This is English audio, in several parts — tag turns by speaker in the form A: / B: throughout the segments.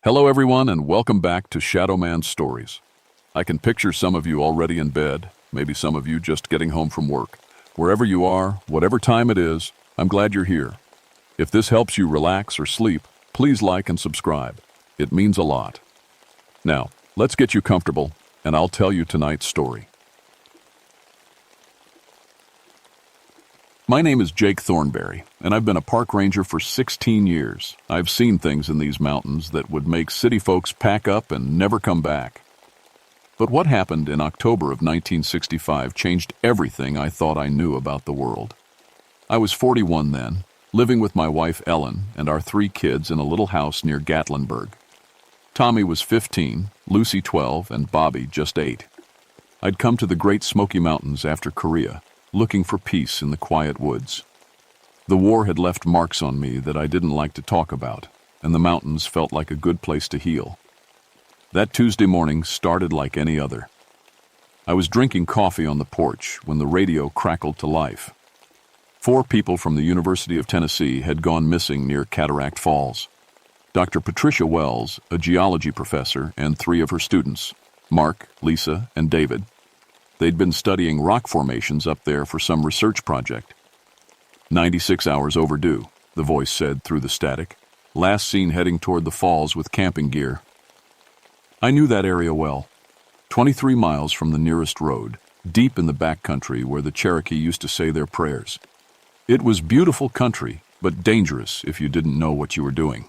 A: Hello everyone and welcome back to Shadow Man Stories. I can picture some of you already in bed, maybe some of you just getting home from work. Wherever you are, whatever time it is, I'm glad you're here. If this helps you relax or sleep, please like and subscribe. It means a lot. Now, let's get you comfortable and I'll tell you tonight's story. My name is Jake Thornberry, and I've been a park ranger for 16 years. I've seen things in these mountains that would make city folks pack up and never come back. But what happened in October of 1965 changed everything I thought I knew about the world. I was 41 then, living with my wife Ellen and our 3 kids in a little house near Gatlinburg. Tommy was 15, Lucy 12, and Bobby just 8. I'd come to the Great Smoky Mountains after Korea, looking for peace in the quiet woods. The war had left marks on me that I didn't like to talk about, and the mountains felt like a good place to heal. That Tuesday morning started like any other. I was drinking coffee on the porch when the radio crackled to life. 4 people from the University of Tennessee had gone missing near Cataract Falls. Dr. Patricia Wells, a geology professor, and 3 of her students, Mark, Lisa, and David. They'd been studying rock formations up there for some research project. 96 hours overdue, the voice said through the static. Last seen heading toward the falls with camping gear. I knew that area well. 23 miles from the nearest road, deep in the backcountry where the Cherokee used to say their prayers. It was beautiful country, but dangerous if you didn't know what you were doing.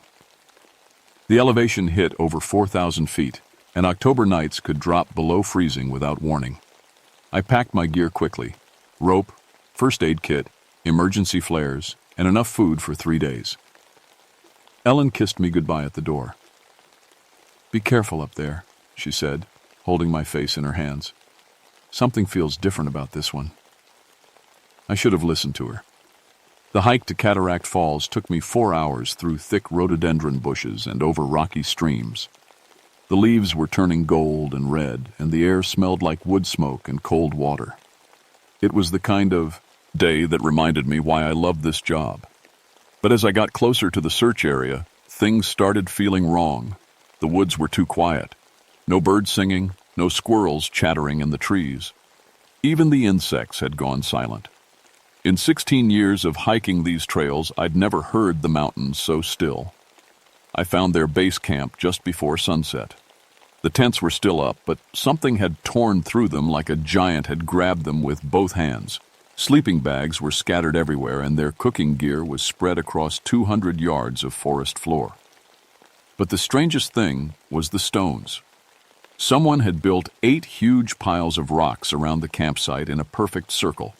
A: The elevation hit over 4,000 feet, and October nights could drop below freezing without warning. I packed my gear quickly: rope, first aid kit, emergency flares, and enough food for 3 days. Ellen kissed me goodbye at the door. "Be careful up there," she said, holding my face in her hands. "Something feels different about this one." I should have listened to her. The hike to Cataract Falls took me 4 hours through thick rhododendron bushes and over rocky streams. The leaves were turning gold and red, and the air smelled like wood smoke and cold water. It was the kind of day that reminded me why I loved this job. But as I got closer to the search area, things started feeling wrong. The woods were too quiet. No birds singing, no squirrels chattering in the trees. Even the insects had gone silent. In 16 years of hiking these trails, I'd never heard the mountains so still. I found their base camp just before sunset. The tents were still up, but something had torn through them like a giant had grabbed them with both hands. Sleeping bags were scattered everywhere, and their cooking gear was spread across 200 yards of forest floor. But the strangest thing was the stones. Someone had built 8 huge piles of rocks around the campsite in a perfect circle.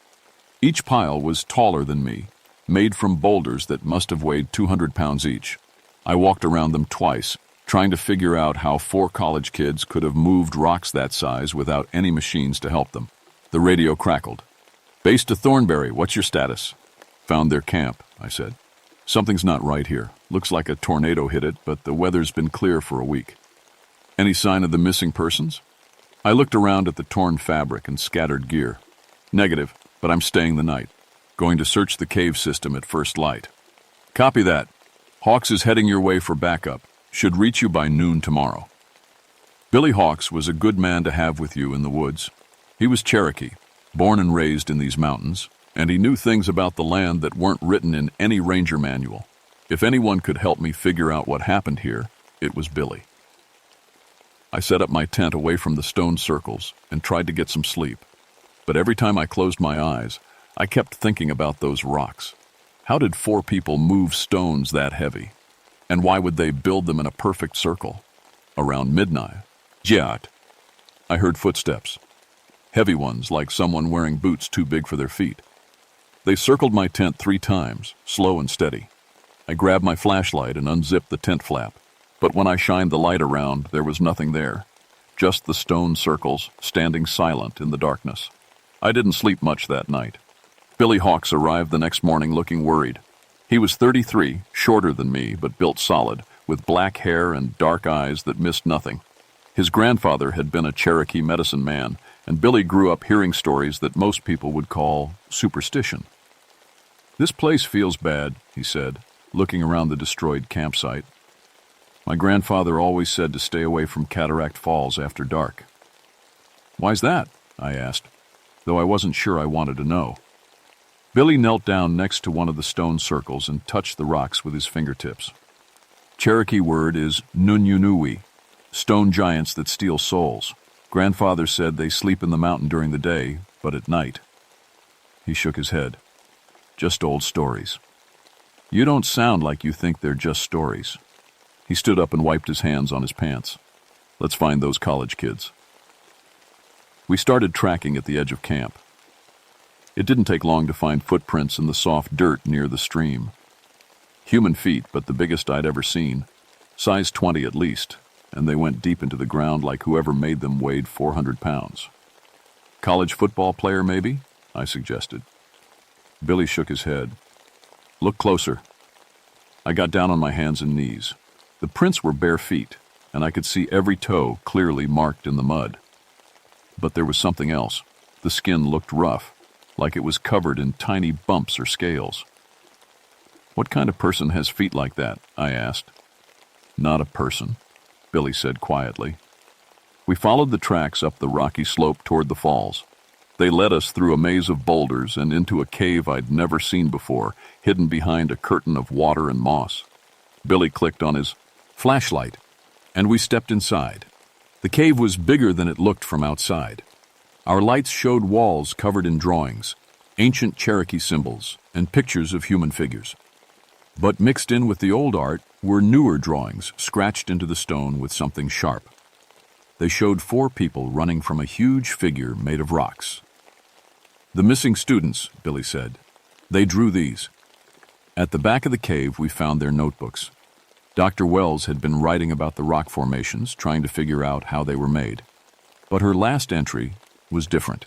A: Each pile was taller than me, made from boulders that must have weighed 200 pounds each. I walked around them twice, trying to figure out how 4 college kids could have moved rocks that size without any machines to help them. The radio crackled. "Base to Thornberry, what's your status?" "Found their camp," I said. "Something's not right here. Looks like a tornado hit it, but the weather's been clear for a week." "Any sign of the missing persons?" I looked around at the torn fabric and scattered gear. "Negative, but I'm staying the night. Going to search the cave system at first light." "Copy that. Hawks is heading your way for backup. Should reach you by noon tomorrow." Billy Hawks was a good man to have with you in the woods. He was Cherokee, born and raised in these mountains, and he knew things about the land that weren't written in any ranger manual. If anyone could help me figure out what happened here, it was Billy. I set up my tent away from the stone circles and tried to get some sleep. But every time I closed my eyes, I kept thinking about those rocks. How did 4 people move stones that heavy? And why would they build them in a perfect circle? Around midnight, I heard footsteps. Heavy ones, like someone wearing boots too big for their feet. They circled my tent 3 times, slow and steady. I grabbed my flashlight and unzipped the tent flap. But when I shined the light around, there was nothing there. Just the stone circles, standing silent in the darkness. I didn't sleep much that night. Billy Hawks arrived the next morning looking worried. He was 33, shorter than me, but built solid, with black hair and dark eyes that missed nothing. His grandfather had been a Cherokee medicine man, and Billy grew up hearing stories that most people would call superstition. "This place feels bad," he said, looking around the destroyed campsite. My grandfather always said to stay away from Cataract Falls after dark. Why's that? I asked, though I wasn't sure I wanted to know. Billy knelt down next to one of the stone circles and touched the rocks with his fingertips. Cherokee word is Nunyunui, stone giants that steal souls. Grandfather said they sleep in the mountain during the day, but at night. He shook his head. Just old stories. You don't sound like you think they're just stories. He stood up and wiped his hands on his pants. Let's find those college kids. We started tracking at the edge of camp. It didn't take long to find footprints in the soft dirt near the stream. Human feet, but the biggest I'd ever seen. Size 20 at least, and they went deep into the ground like whoever made them weighed 400 pounds. College football player, maybe? I suggested. Billy shook his head. Look closer. I got down on my hands and knees. The prints were bare feet, and I could see every toe clearly marked in the mud. But there was something else. The skin looked rough, like it was covered in tiny bumps or scales. What kind of person has feet like that? I asked. Not a person, Billy said quietly. We followed the tracks up the rocky slope toward the falls. They led us through a maze of boulders and into a cave I'd never seen before, hidden behind a curtain of water and moss. Billy clicked on his flashlight, and we stepped inside. The cave was bigger than it looked from outside. Our lights showed walls covered in drawings, ancient Cherokee symbols, and pictures of human figures. But mixed in with the old art were newer drawings scratched into the stone with something sharp. They showed 4 people running from a huge figure made of rocks. The missing students, Billy said. They drew these. At the back of the cave, we found their notebooks. Dr. Wells had been writing about the rock formations, trying to figure out how they were made. But her last entry was different.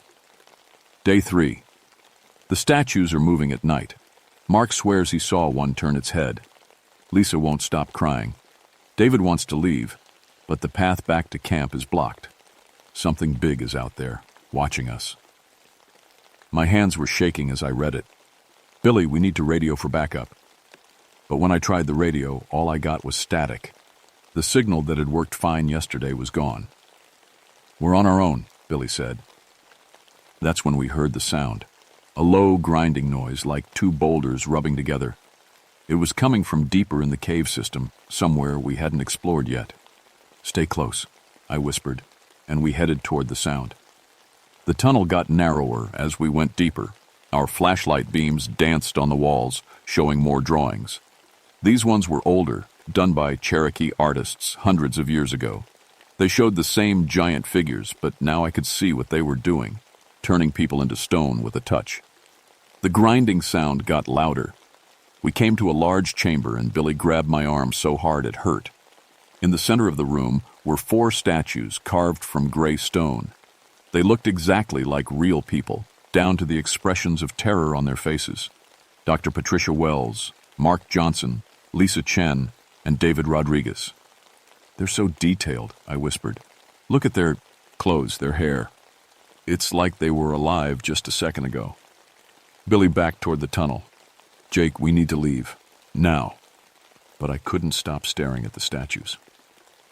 A: Day 3. The statues are moving at night. Mark swears he saw one turn its head. Lisa won't stop crying. David wants to leave, but the path back to camp is blocked. Something big is out there, watching us. My hands were shaking as I read it. Billy, we need to radio for backup. But when I tried the radio, all I got was static. The signal that had worked fine yesterday was gone. We're on our own, Billy said. That's when we heard the sound. A low, grinding noise like 2 boulders rubbing together. It was coming from deeper in the cave system, somewhere we hadn't explored yet. Stay close, I whispered, and we headed toward the sound. The tunnel got narrower as we went deeper. Our flashlight beams danced on the walls, showing more drawings. These ones were older, done by Cherokee artists hundreds of years ago. They showed the same giant figures, but now I could see what they were doing, turning people into stone with a touch. The grinding sound got louder. We came to a large chamber, and Billy grabbed my arm so hard it hurt. In the center of the room were 4 statues carved from gray stone. They looked exactly like real people, down to the expressions of terror on their faces. Dr. Patricia Wells, Mark Johnson, Lisa Chen, and David Rodriguez. They're so detailed, I whispered. Look at their clothes, their hair. It's like they were alive just a second ago. Billy backed toward the tunnel. Jake, we need to leave. Now. But I couldn't stop staring at the statues.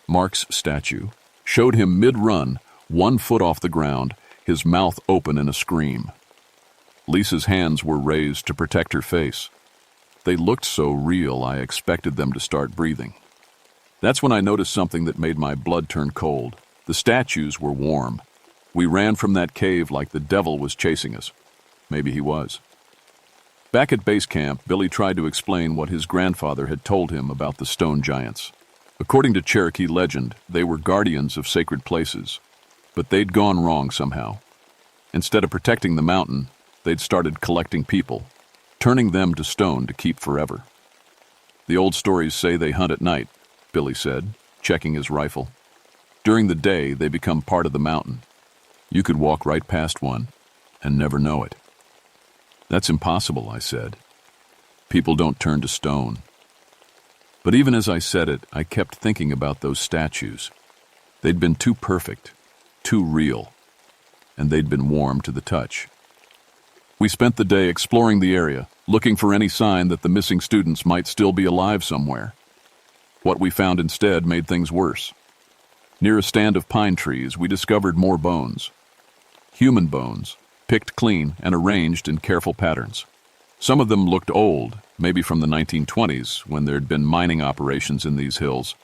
A: Mark's statue showed him mid-run, 1 foot off the ground, his mouth open in a scream. Lisa's hands were raised to protect her face. They looked so real I expected them to start breathing. That's when I noticed something that made my blood turn cold. The statues were warm. We ran from that cave like the devil was chasing us. Maybe he was. Back at base camp, Billy tried to explain what his grandfather had told him about the stone giants. According to Cherokee legend, they were guardians of sacred places, but they'd gone wrong somehow. Instead of protecting the mountain, they'd started collecting people, turning them to stone to keep forever. The old stories say they hunt at night, Billy said, checking his rifle. During the day, they become part of the mountain. You could walk right past one and never know it. That's impossible, I said. People don't turn to stone. But even as I said it, I kept thinking about those statues. They'd been too perfect, too real, and they'd been warm to the touch. We spent the day exploring the area, looking for any sign that the missing students might still be alive somewhere. What we found instead made things worse. Near a stand of pine trees, we discovered more bones. Human bones, picked clean and arranged in careful patterns. Some of them looked old, maybe from the 1920s, when there'd been mining operations in these hills,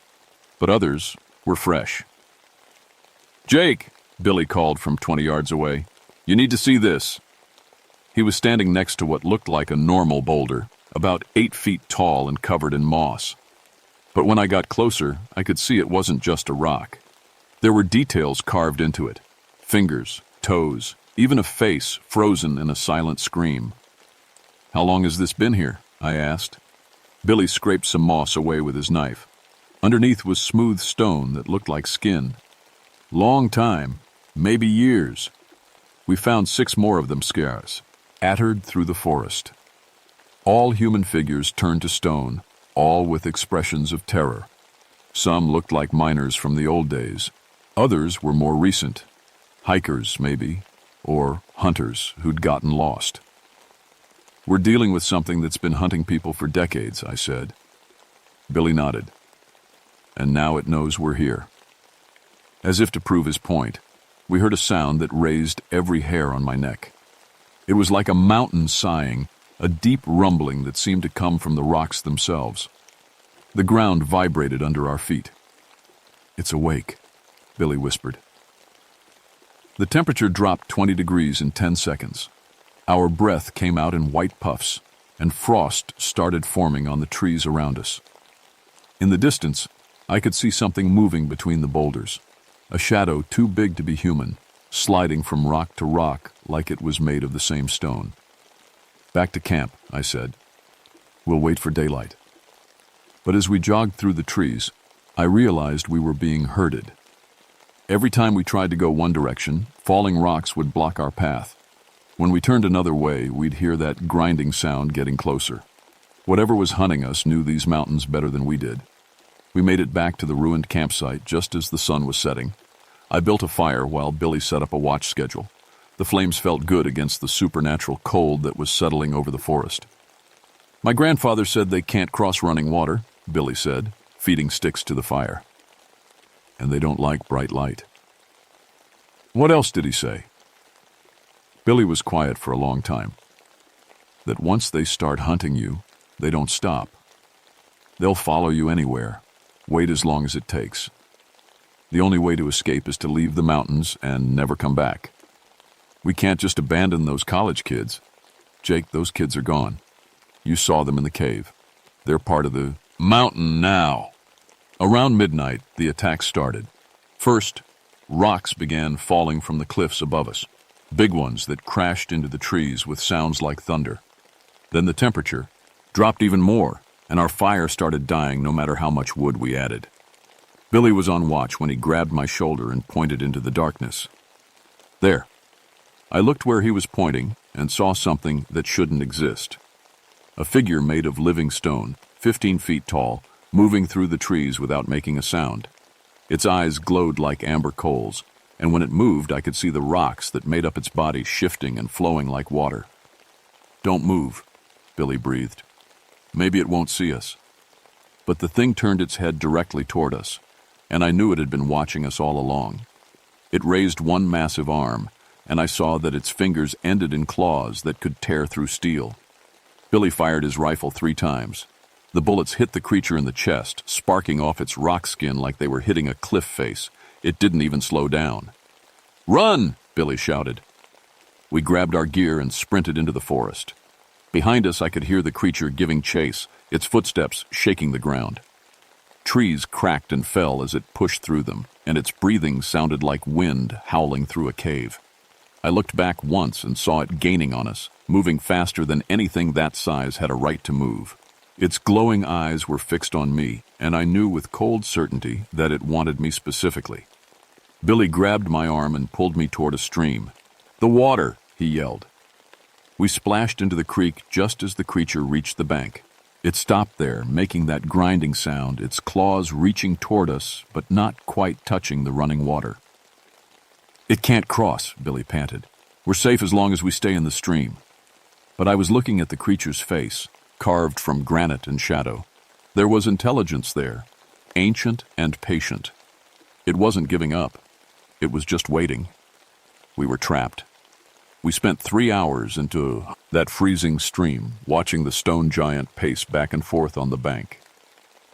A: but others were fresh. "Jake," Billy called from 20 yards away, "you need to see this." He was standing next to what looked like a normal boulder, about 8 feet tall and covered in moss. But when I got closer, I could see it wasn't just a rock. There were details carved into it: fingers, toes, even a face frozen in a silent scream. "How long has this been here?" I asked. Billy scraped some moss away with his knife. Underneath was smooth stone that looked like skin. "Long time, maybe years." We found 6 more of them scarce, attered through the forest. All human figures turned to stone, all with expressions of terror. Some looked like miners from the old days. Others were more recent. Hikers, maybe, or hunters who'd gotten lost. "We're dealing with something that's been hunting people for decades," I said. Billy nodded. "And now it knows we're here." As if to prove his point, we heard a sound that raised every hair on my neck. It was like a mountain sighing, a deep rumbling that seemed to come from the rocks themselves. The ground vibrated under our feet. "It's awake," Billy whispered. The temperature dropped 20 degrees in 10 seconds. Our breath came out in white puffs, and frost started forming on the trees around us. In the distance, I could see something moving between the boulders, a shadow too big to be human, sliding from rock to rock like it was made of the same stone. "Back to camp," I said. "We'll wait for daylight." But as we jogged through the trees, I realized we were being herded. Every time we tried to go one direction, falling rocks would block our path. When we turned another way, we'd hear that grinding sound getting closer. Whatever was hunting us knew these mountains better than we did. We made it back to the ruined campsite just as the sun was setting. I built a fire while Billy set up a watch schedule. The flames felt good against the supernatural cold that was settling over the forest. "My grandfather said they can't cross running water," Billy said, feeding sticks to the fire. "And they don't like bright light." "What else did he say?" Billy was quiet for a long time. "That once they start hunting you, they don't stop. They'll follow you anywhere, wait as long as it takes. The only way to escape is to leave the mountains and never come back. We can't just abandon those college kids. Jake, those kids are gone. You saw them in the cave. They're part of the mountain now." Around midnight, the attack started. First, rocks began falling from the cliffs above us, big ones that crashed into the trees with sounds like thunder. Then the temperature dropped even more, and our fire started dying no matter how much wood we added. Billy was on watch when he grabbed my shoulder and pointed into the darkness. "There." I looked where he was pointing and saw something that shouldn't exist. A figure made of living stone, 15 feet tall, moving through the trees without making a sound. Its eyes glowed like amber coals, and when it moved I could see the rocks that made up its body shifting and flowing like water. "Don't move," Billy breathed. "Maybe it won't see us." But the thing turned its head directly toward us, and I knew it had been watching us all along. It raised one massive arm, and I saw that its fingers ended in claws that could tear through steel. Billy fired his rifle 3 times. The bullets hit the creature in the chest, sparking off its rock skin like they were hitting a cliff face. It didn't even slow down. "Run!" Billy shouted. We grabbed our gear and sprinted into the forest. Behind us I could hear the creature giving chase, its footsteps shaking the ground. Trees cracked and fell as it pushed through them, and its breathing sounded like wind howling through a cave. I looked back once and saw it gaining on us, moving faster than anything that size had a right to move. Its glowing eyes were fixed on me, and I knew with cold certainty that it wanted me specifically. Billy grabbed my arm and pulled me toward a stream. "The water!" he yelled. We splashed into the creek just as the creature reached the bank. It stopped there, making that grinding sound, its claws reaching toward us, but not quite touching the running water. "It can't cross," Billy panted. "We're safe as long as we stay in the stream." But I was looking at the creature's face, carved from granite and shadow. There was intelligence there, ancient and patient. It wasn't giving up. It was just waiting. We were trapped. We spent 3 hours into that freezing stream, watching the stone giant pace back and forth on the bank.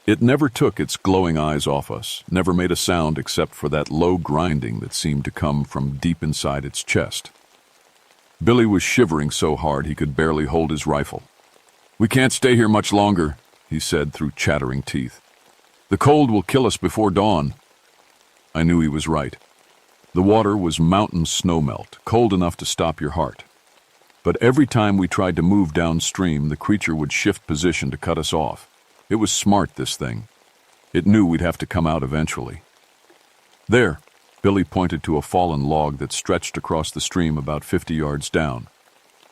A: It never took its glowing eyes off us, never made a sound except for that low grinding that seemed to come from deep inside its chest. Billy was shivering so hard he could barely hold his rifle. "We can't stay here much longer," he said through chattering teeth. "The cold will kill us before dawn." I knew he was right. The water was mountain snowmelt, cold enough to stop your heart. But every time we tried to move downstream, the creature would shift position to cut us off. It was smart, this thing. It knew we'd have to come out eventually. "There," Billy pointed to a fallen log that stretched across the stream about 50 yards down.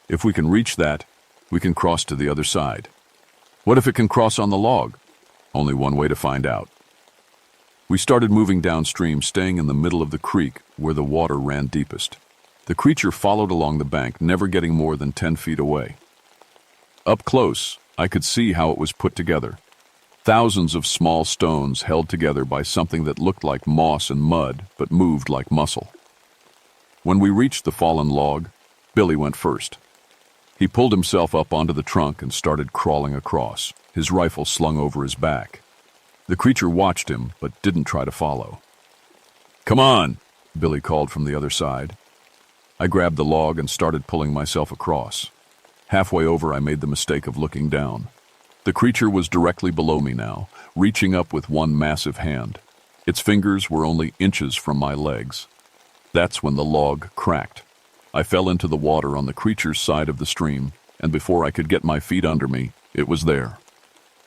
A: "If we can reach that, we can cross to the other side." "What if it can cross on the log?" "Only one way to find out." We started moving downstream, staying in the middle of the creek where the water ran deepest. The creature followed along the bank, never getting more than 10 feet away. Up close, I could see how it was put together. Thousands of small stones held together by something that looked like moss and mud, but moved like muscle. When we reached the fallen log, Billy went first. He pulled himself up onto the trunk and started crawling across, his rifle slung over his back. The creature watched him, but didn't try to follow. "Come on," Billy called from the other side. I grabbed the log and started pulling myself across. Halfway over, I made the mistake of looking down. The creature was directly below me now, reaching up with one massive hand. Its fingers were only inches from my legs. That's when the log cracked. I fell into the water on the creature's side of the stream, and before I could get my feet under me, it was there.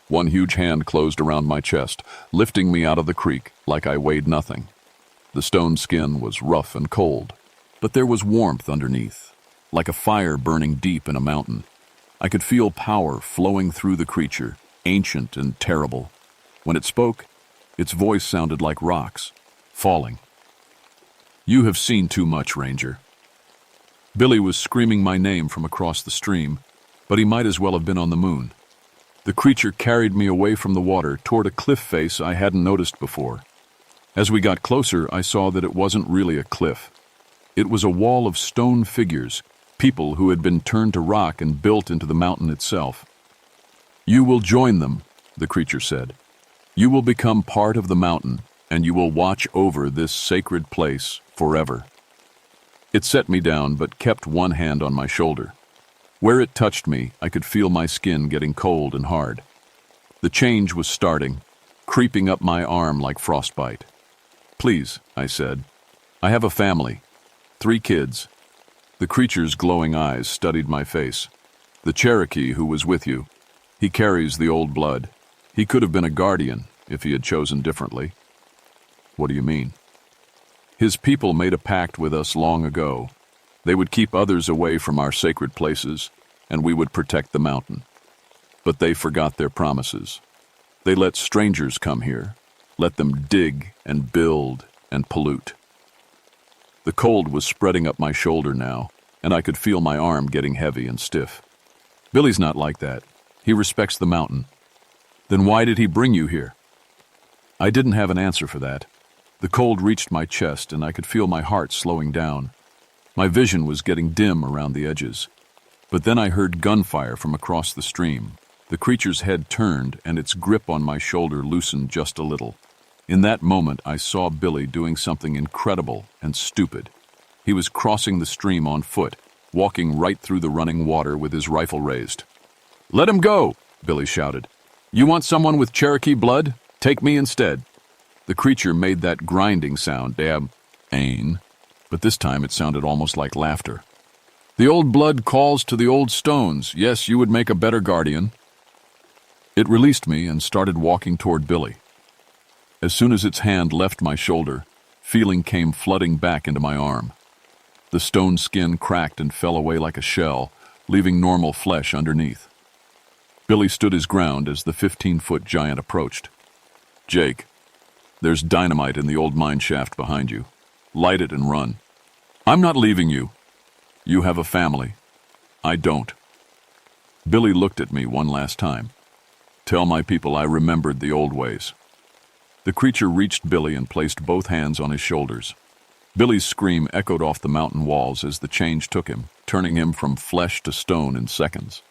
A: One huge hand closed around my chest, lifting me out of the creek like I weighed nothing. The stone skin was rough and cold, but there was warmth underneath, like a fire burning deep in a mountain. I could feel power flowing through the creature, ancient and terrible. When it spoke, its voice sounded like rocks, falling. "You have seen too much, Ranger." Billy was screaming my name from across the stream, but he might as well have been on the moon. The creature carried me away from the water toward a cliff face I hadn't noticed before. As we got closer, I saw that it wasn't really a cliff. It was a wall of stone figures, people who had been turned to rock and built into the mountain itself. "You will join them," the creature said. "You will become part of the mountain, and you will watch over this sacred place forever." It set me down, but kept one hand on my shoulder. Where it touched me, I could feel my skin getting cold and hard. The change was starting, creeping up my arm like frostbite. "Please," I said. "I have a family. 3 kids." The creature's glowing eyes studied my face. "The Cherokee who was with you, he carries the old blood. He could have been a guardian if he had chosen differently." "What do you mean?" "His people made a pact with us long ago. They would keep others away from our sacred places, and we would protect the mountain. But they forgot their promises. They let strangers come here, let them dig and build and pollute." The cold was spreading up my shoulder now, and I could feel my arm getting heavy and stiff. "Billy's not like that. He respects the mountain." "Then why did he bring you here?" I didn't have an answer for that. The cold reached my chest, and I could feel my heart slowing down. My vision was getting dim around the edges. But then I heard gunfire from across the stream. The creature's head turned, and its grip on my shoulder loosened just a little. In that moment, I saw Billy doing something incredible and stupid. He was crossing the stream on foot, walking right through the running water with his rifle raised. "Let him go!" Billy shouted. "You want someone with Cherokee blood? Take me instead." The creature made that grinding sound, "Ain," but this time it sounded almost like laughter. "The old blood calls to the old stones. Yes, you would make a better guardian." It released me and started walking toward Billy. As soon as its hand left my shoulder, feeling came flooding back into my arm. The stone skin cracked and fell away like a shell, leaving normal flesh underneath. Billy stood his ground as the 15-foot giant approached. "Jake, there's dynamite in the old mine shaft behind you. Light it and run." "I'm not leaving you." "You have a family. I don't." Billy looked at me one last time. "Tell my people I remembered the old ways." The creature reached Billy and placed both hands on his shoulders. Billy's scream echoed off the mountain walls as the change took him, turning him from flesh to stone in seconds.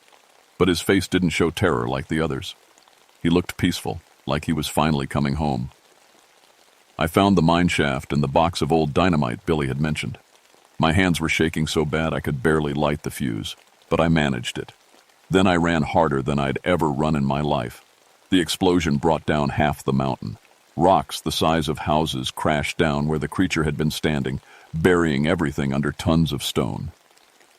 A: But his face didn't show terror like the others. He looked peaceful, like he was finally coming home. I found the mine shaft and the box of old dynamite Billy had mentioned. My hands were shaking so bad I could barely light the fuse, but I managed it. Then I ran harder than I'd ever run in my life. The explosion brought down half the mountain. Rocks the size of houses crashed down where the creature had been standing, burying everything under tons of stone.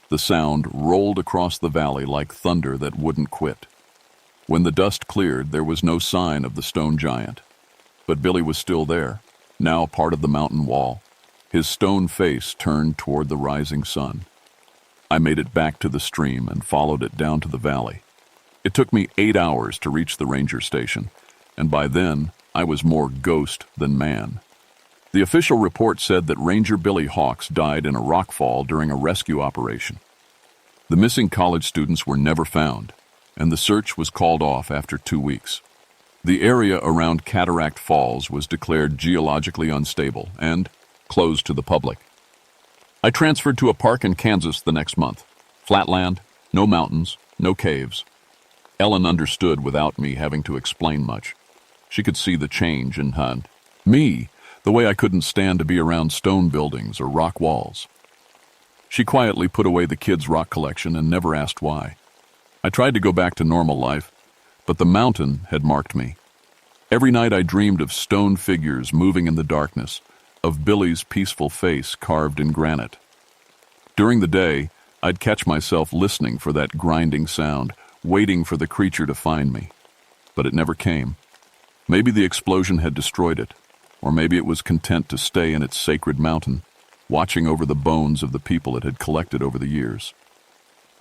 A: The sound rolled across the valley like thunder that wouldn't quit. When the dust cleared, there was no sign of the stone giant. But Billy was still there, now part of the mountain wall, his stone face turned toward the rising sun. I made it back to the stream and followed it down to the valley. It took me 8 hours to reach the ranger station, and by then, I was more ghost than man. The official report said that Ranger Billy Hawks died in a rockfall during a rescue operation. The missing college students were never found, and the search was called off after 2 weeks. The area around Cataract Falls was declared geologically unstable and closed to the public. I transferred to a park in Kansas the next month. Flat land, no mountains, no caves. Ellen understood without me having to explain much. She could see the change in me, the way I couldn't stand to be around stone buildings or rock walls. She quietly put away the kids' rock collection and never asked why. I tried to go back to normal life, but the mountain had marked me. Every night I dreamed of stone figures moving in the darkness, of Billy's peaceful face carved in granite. During the day, I'd catch myself listening for that grinding sound, waiting for the creature to find me. But it never came. Maybe the explosion had destroyed it, or maybe it was content to stay in its sacred mountain, watching over the bones of the people it had collected over the years.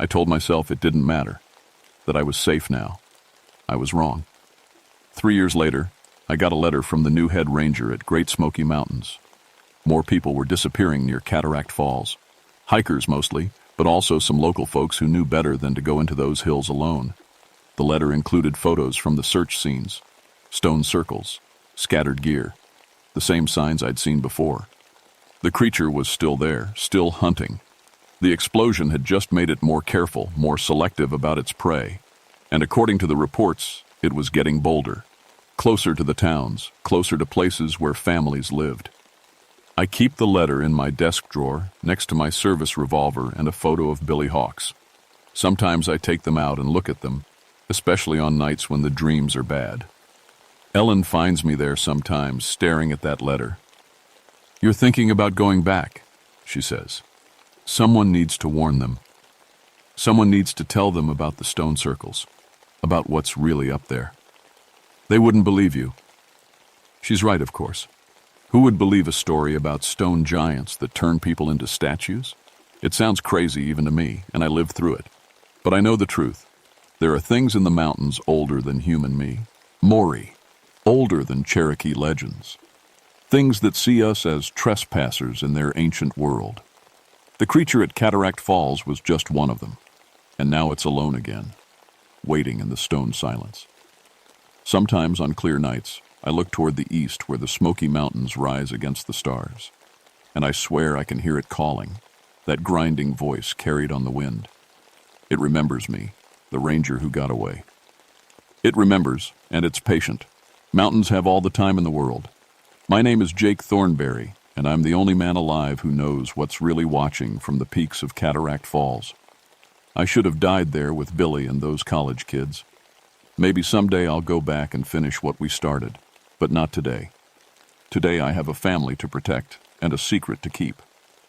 A: I told myself it didn't matter, that I was safe now. I was wrong. 3 years later, I got a letter from the new head ranger at Great Smoky Mountains. More people were disappearing near Cataract Falls. Hikers mostly, but also some local folks who knew better than to go into those hills alone. The letter included photos from the search scenes. Stone circles, scattered gear, the same signs I'd seen before. The creature was still there, still hunting. The explosion had just made it more careful, more selective about its prey. And according to the reports, it was getting bolder. Closer to the towns, closer to places where families lived. I keep the letter in my desk drawer, next to my service revolver and a photo of Billy Hawks. Sometimes I take them out and look at them, especially on nights when the dreams are bad. Ellen finds me there sometimes, staring at that letter. "You're thinking about going back," she says. "Someone needs to warn them. Someone needs to tell them about the stone circles, about what's really up there. They wouldn't believe you." She's right, of course. Who would believe a story about stone giants that turn people into statues? It sounds crazy even to me, and I lived through it. But I know the truth. There are things in the mountains older than human me. Maury. Older than Cherokee legends. Things that see us as trespassers in their ancient world. The creature at Cataract Falls was just one of them, and now it's alone again, waiting in the stone silence. Sometimes on clear nights, I look toward the east where the Smoky Mountains rise against the stars, and I swear I can hear it calling, that grinding voice carried on the wind. It remembers me, the ranger who got away. It remembers, and it's patient. Mountains have all the time in the world. My name is Jake Thornberry, and I'm the only man alive who knows what's really watching from the peaks of Cataract Falls. I should have died there with Billy and those college kids. Maybe someday I'll go back and finish what we started, but not today. Today I have a family to protect and a secret to keep.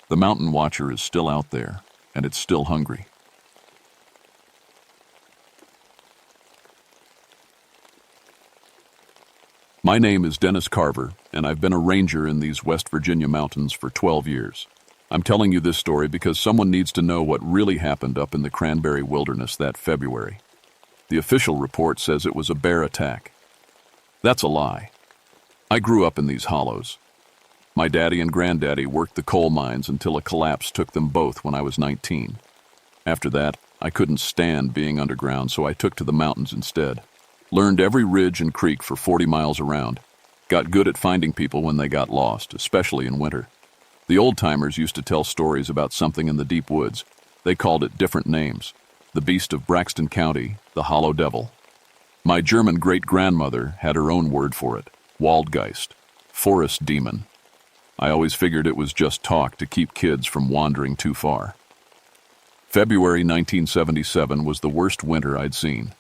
A: The mountain watcher is still out there, and it's still hungry. My name is Dennis Carver, and I've been a ranger in these West Virginia mountains for 12 years. I'm telling you this story because someone needs to know what really happened up in the Cranberry Wilderness that February. The official report says it was a bear attack. That's a lie. I grew up in these hollows. My daddy and granddaddy worked the coal mines until a collapse took them both when I was 19. After that, I couldn't stand being underground, so I took to the mountains instead. Learned every ridge and creek for 40 miles around. Got good at finding people when they got lost, especially in winter. The old-timers used to tell stories about something in the deep woods. They called it different names. The beast of Braxton County, the Hollow Devil. My German great-grandmother had her own word for it, Waldgeist, forest demon. I always figured it was just talk to keep kids from wandering too far. February 1977 was the worst winter I'd seen.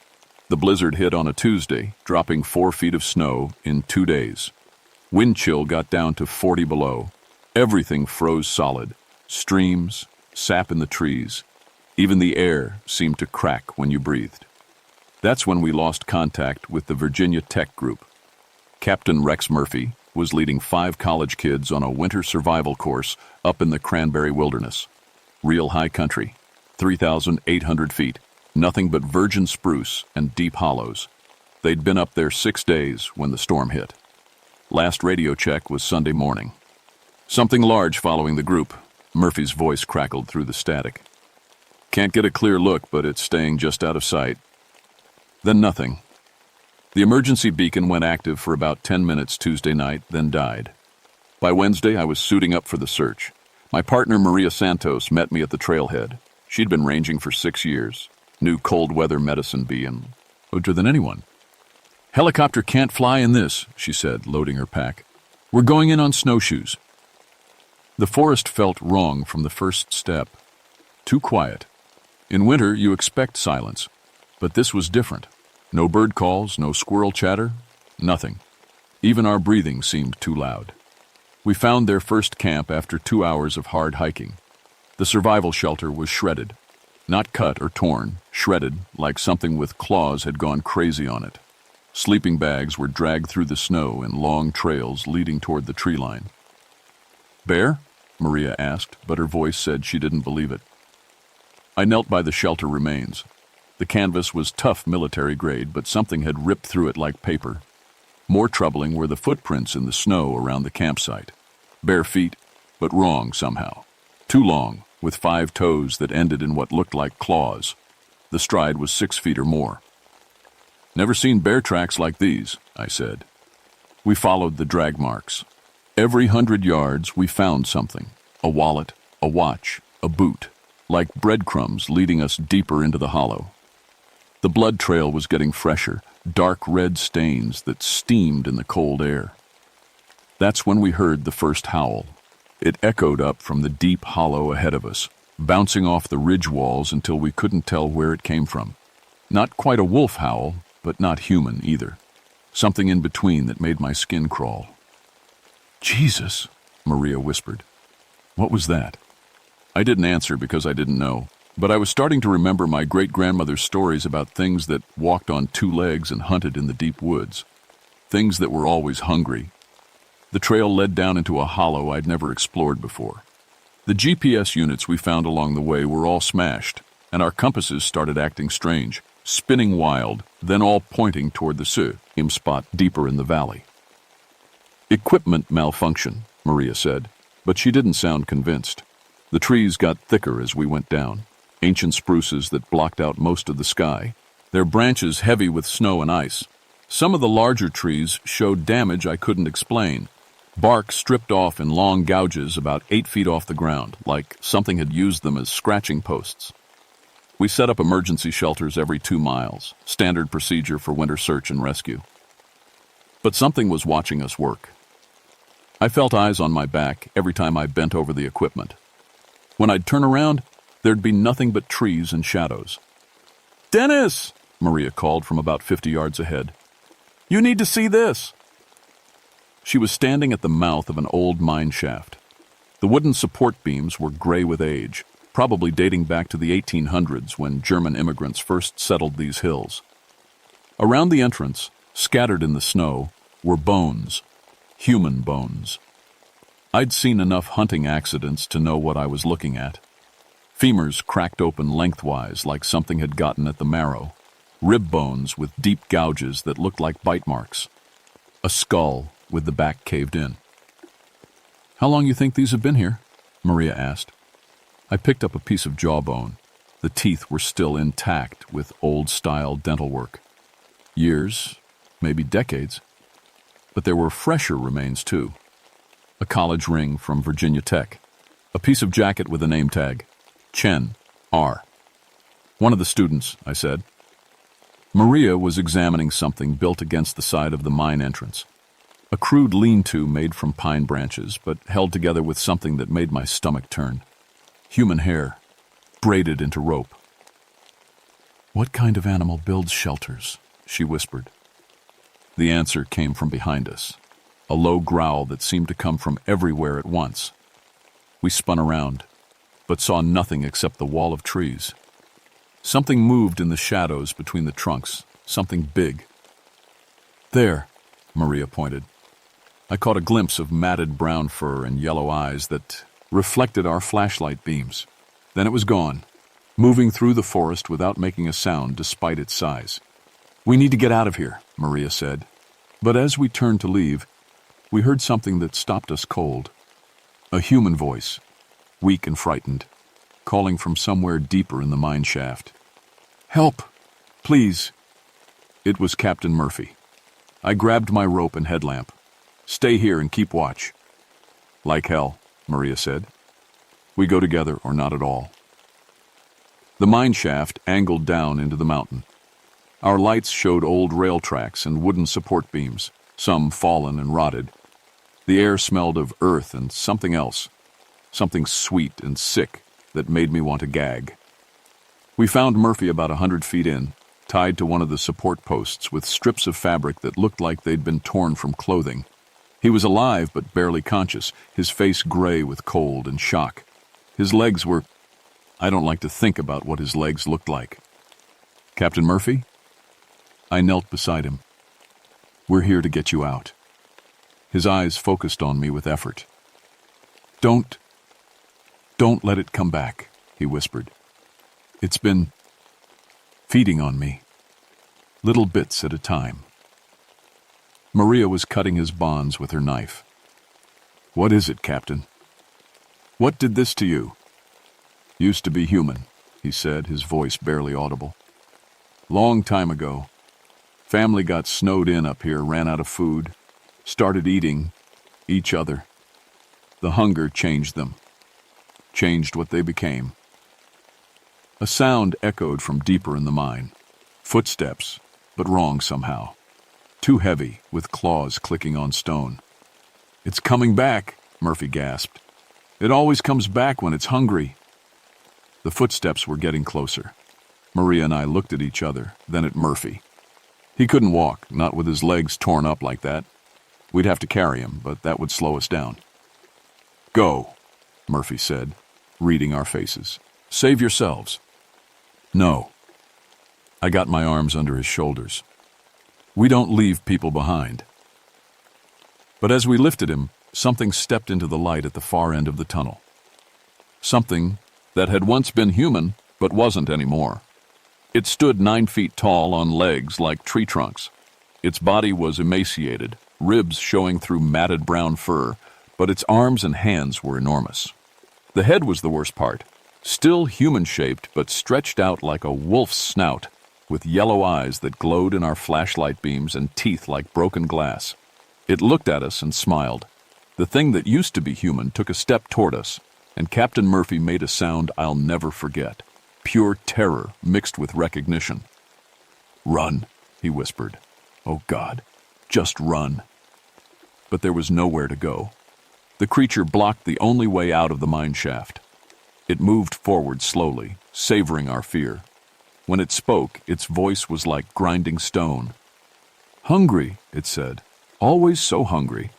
A: The blizzard hit on a Tuesday, dropping 4 feet of snow in 2 days. Wind chill got down to 40 below. Everything froze solid. Streams, sap in the trees. Even the air seemed to crack when you breathed. That's when we lost contact with the Virginia Tech Group. Captain Rex Murphy was leading 5 college kids on a winter survival course up in the Cranberry Wilderness. Real high country, 3,800 feet. Nothing but virgin spruce and deep hollows. They'd been up there 6 days when the storm hit. Last radio check was Sunday morning. Something large following the group. Murphy's voice crackled through the static. Can't get a clear look, but it's staying just out of sight. Then nothing. The emergency beacon went active for about 10 minutes Tuesday night, then died. By Wednesday, I was suiting up for the search. My partner, Maria Santos, met me at the trailhead. She'd been ranging for 6 years. Knew cold weather medicine bee and older than anyone. Helicopter can't fly in this, she said, loading her pack. We're going in on snowshoes. The forest felt wrong from the first step. Too quiet. In winter, you expect silence, but this was different. No bird calls, no squirrel chatter, nothing. Even our breathing seemed too loud. We found their first camp after 2 hours of hard hiking. The survival shelter was shredded. Not cut or torn, shredded like something with claws had gone crazy on it. Sleeping bags were dragged through the snow in long trails leading toward the tree line. Bear? Maria asked, but her voice said she didn't believe it. I knelt by the shelter remains. The canvas was tough military grade, but something had ripped through it like paper. More troubling were the footprints in the snow around the campsite. Bare feet, but wrong somehow. Too long, with 5 toes that ended in what looked like claws. The stride was 6 feet or more. Never seen bear tracks like these, I said. We followed the drag marks. Every 100 yards we found something. A wallet, a watch, a boot, like breadcrumbs leading us deeper into the hollow. The blood trail was getting fresher, dark red stains that steamed in the cold air. That's when we heard the first howl. It echoed up from the deep hollow ahead of us, bouncing off the ridge walls until we couldn't tell where it came from. Not quite a wolf howl, but not human either. Something in between that made my skin crawl. Jesus, Maria whispered. What was that? I didn't answer because I didn't know, but I was starting to remember my great-grandmother's stories about things that walked on 2 legs and hunted in the deep woods. Things that were always hungry. The trail led down into a hollow I'd never explored before. The GPS units we found along the way were all smashed, and our compasses started acting strange, spinning wild, then all pointing toward the same spot deeper in the valley. Equipment malfunction, Maria said, but she didn't sound convinced. The trees got thicker as we went down, ancient spruces that blocked out most of the sky, their branches heavy with snow and ice. Some of the larger trees showed damage I couldn't explain. Bark stripped off in long gouges about 8 feet off the ground, like something had used them as scratching posts. We set up emergency shelters every 2 miles, standard procedure for winter search and rescue. But something was watching us work. I felt eyes on my back every time I bent over the equipment. When I'd turn around, there'd be nothing but trees and shadows. "Dennis!" Maria called from about 50 yards ahead. "You need to see this!" She was standing at the mouth of an old mine shaft. The wooden support beams were gray with age, probably dating back to the 1800s when German immigrants first settled these hills. Around the entrance, scattered in the snow, were bones, human bones. I'd seen enough hunting accidents to know what I was looking at. Femurs cracked open lengthwise like something had gotten at the marrow. Rib bones with deep gouges that looked like bite marks. A skull with the back caved in. "How long you think these have been here?" Maria asked. I picked up a piece of jawbone. The teeth were still intact with old-style dental work. Years, maybe decades. But there were fresher remains, too. A college ring from Virginia Tech. A piece of jacket with a name tag. Chen, R. One of the students, I said. Maria was examining something built against the side of the mine entrance. A crude lean-to made from pine branches, but held together with something that made my stomach turn. Human hair, braided into rope. "What kind of animal builds shelters?" she whispered. The answer came from behind us, a low growl that seemed to come from everywhere at once. We spun around, but saw nothing except the wall of trees. Something moved in the shadows between the trunks, something big. "There," Maria pointed. I caught a glimpse of matted brown fur and yellow eyes that reflected our flashlight beams. Then it was gone, moving through the forest without making a sound despite its size. "We need to get out of here," Maria said. But as we turned to leave, we heard something that stopped us cold. A human voice, weak and frightened, calling from somewhere deeper in the mine shaft. "Help! Please!" It was Captain Murphy. I grabbed my rope and headlamp. "Stay here and keep watch." "Like hell," Maria said. "We go together or not at all." The mine shaft angled down into the mountain. Our lights showed old rail tracks and wooden support beams, some fallen and rotted. The air smelled of earth and something else, something sweet and sick that made me want to gag. We found Murphy about 100 feet in, tied to one of the support posts with strips of fabric that looked like they'd been torn from clothing. He was alive but barely conscious, his face gray with cold and shock. His legs were... I don't like to think about what his legs looked like. "Captain Murphy?" I knelt beside him. "We're here to get you out." His eyes focused on me with effort. Don't let it come back," he whispered. "It's been feeding on me, little bits at a time." Maria was cutting his bonds with her knife. "What is it, Captain? What did this to you?" "Used to be human," he said, his voice barely audible. "Long time ago. Family got snowed in up here, ran out of food, started eating each other. The hunger changed them, changed what they became." A sound echoed from deeper in the mine. Footsteps, but wrong somehow. Too heavy, with claws clicking on stone. "It's coming back," Murphy gasped. "It always comes back when it's hungry." The footsteps were getting closer. Maria and I looked at each other, then at Murphy. He couldn't walk, not with his legs torn up like that. We'd have to carry him, but that would slow us down. "Go," Murphy said, reading our faces. "Save yourselves." "No." I got my arms under his shoulders. "We don't leave people behind." But as we lifted him, something stepped into the light at the far end of the tunnel. Something that had once been human, but wasn't anymore. It stood 9 feet tall on legs like tree trunks. Its body was emaciated, ribs showing through matted brown fur, but its arms and hands were enormous. The head was the worst part, still human-shaped but stretched out like a wolf's snout, with yellow eyes that glowed in our flashlight beams and teeth like broken glass. It looked at us and smiled. The thing that used to be human took a step toward us, and Captain Murphy made a sound I'll never forget. Pure terror mixed with recognition. "Run," he whispered. "Oh God, just run." But there was nowhere to go. The creature blocked the only way out of the mine shaft. It moved forward slowly, savoring our fear. When it spoke, its voice was like grinding stone. "Hungry," it said. "Always so hungry."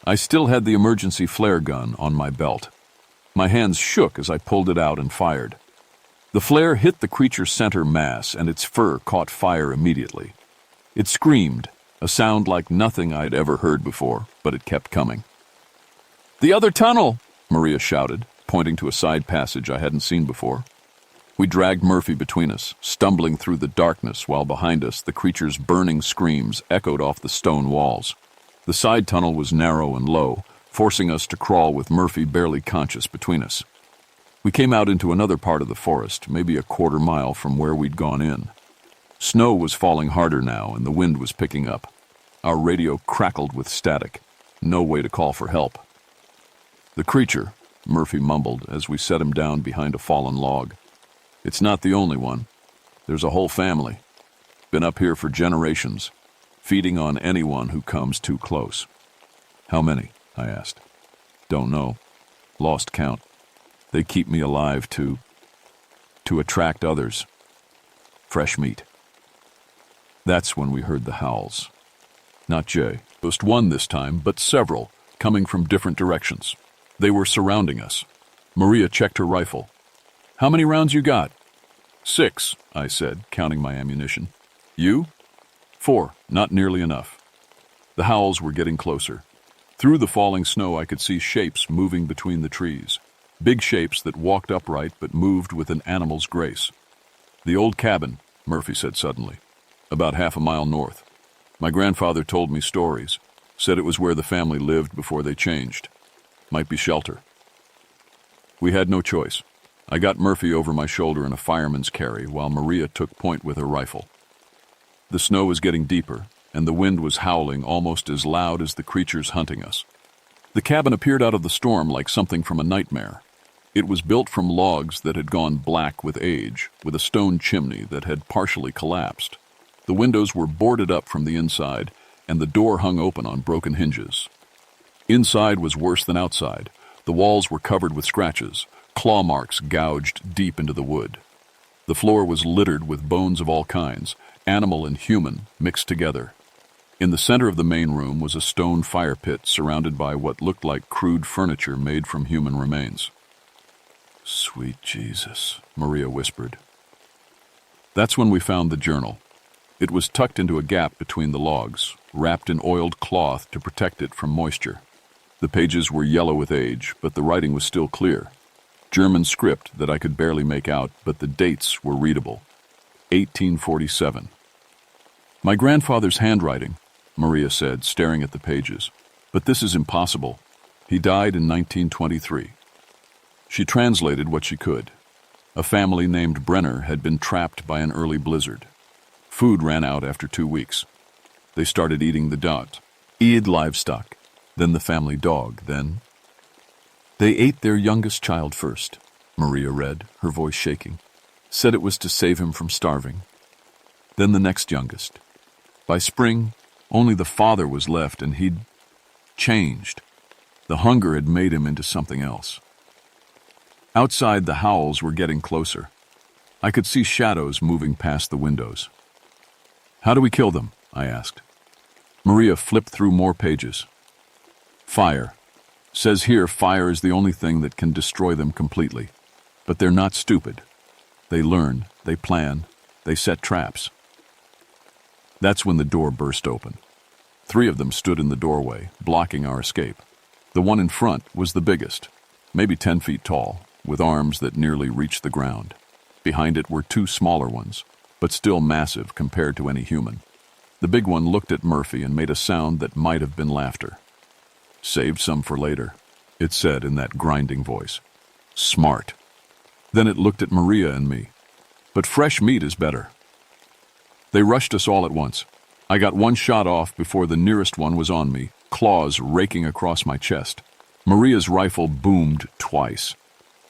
A: I still had the emergency flare gun on my belt. My hands shook as I pulled it out and fired. The flare hit the creature's center mass, and its fur caught fire immediately. It screamed, a sound like nothing I'd ever heard before, but it kept coming. "The other tunnel!" Maria shouted, pointing to a side passage I hadn't seen before. We dragged Murphy between us, stumbling through the darkness while behind us the creature's burning screams echoed off the stone walls. The side tunnel was narrow and low, forcing us to crawl with Murphy barely conscious between us. We came out into another part of the forest, maybe a quarter mile from where we'd gone in. Snow was falling harder now, and the wind was picking up. Our radio crackled with static. No way to call for help. "The creature," Murphy mumbled as we set him down behind a fallen log. "It's not the only one. There's a whole family. Been up here for generations, feeding on anyone who comes too close." "How many?" I asked. "Don't know. Lost count. They keep me alive to attract others. Fresh meat." That's when we heard the howls. Not just one this time, but several, coming from different directions. They were surrounding us. Maria checked her rifle. "How many rounds you got?" "6, I said, counting my ammunition. "You?" "4, not nearly enough." The howls were getting closer. Through the falling snow, I could see shapes moving between the trees. Big shapes that walked upright but moved with an animal's grace. "The old cabin," Murphy said suddenly. "About half a mile north. My grandfather told me stories. Said it was where the family lived before they changed. Might be shelter." We had no choice. I got Murphy over my shoulder in a fireman's carry while Maria took point with her rifle. The snow was getting deeper, and the wind was howling almost as loud as the creatures hunting us. The cabin appeared out of the storm like something from a nightmare. It was built from logs that had gone black with age, with a stone chimney that had partially collapsed. The windows were boarded up from the inside, and the door hung open on broken hinges. Inside was worse than outside. The walls were covered with scratches, claw marks gouged deep into the wood. The floor was littered with bones of all kinds, animal and human, mixed together. In the center of the main room was a stone fire pit surrounded by what looked like crude furniture made from human remains. "Sweet Jesus," Maria whispered. That's when we found the journal. It was tucked into a gap between the logs, wrapped in oiled cloth to protect it from moisture. The pages were yellow with age, but the writing was still clear. German script that I could barely make out, but the dates were readable. 1847. "My grandfather's handwriting," Maria said, staring at the pages. "But this is impossible. He died in 1923. She translated what she could. A family named Brenner had been trapped by an early blizzard. Food ran out after 2 weeks. They started eating the livestock, then the family dog, then... They ate their youngest child first, Maria read, her voice shaking. Said it was to save him from starving. Then the next youngest. By spring, only the father was left, and he'd changed. The hunger had made him into something else. Outside, the howls were getting closer. I could see shadows moving past the windows. "How do we kill them?" I asked. Maria flipped through more pages. "Fire. Says here fire is the only thing that can destroy them completely. But they're not stupid. They learn, they plan, they set traps." That's when the door burst open. 3 of them stood in the doorway, blocking our escape. The one in front was the biggest, maybe 10 feet tall, with arms that nearly reached the ground. Behind it were 2 smaller ones, but still massive compared to any human. The big one looked at Murphy and made a sound that might have been laughter. "Saved some for later," it said in that grinding voice. "Smart." Then it looked at Maria and me. "But fresh meat is better." They rushed us all at once. I got 1 shot off before the nearest one was on me, claws raking across my chest. Maria's rifle boomed twice.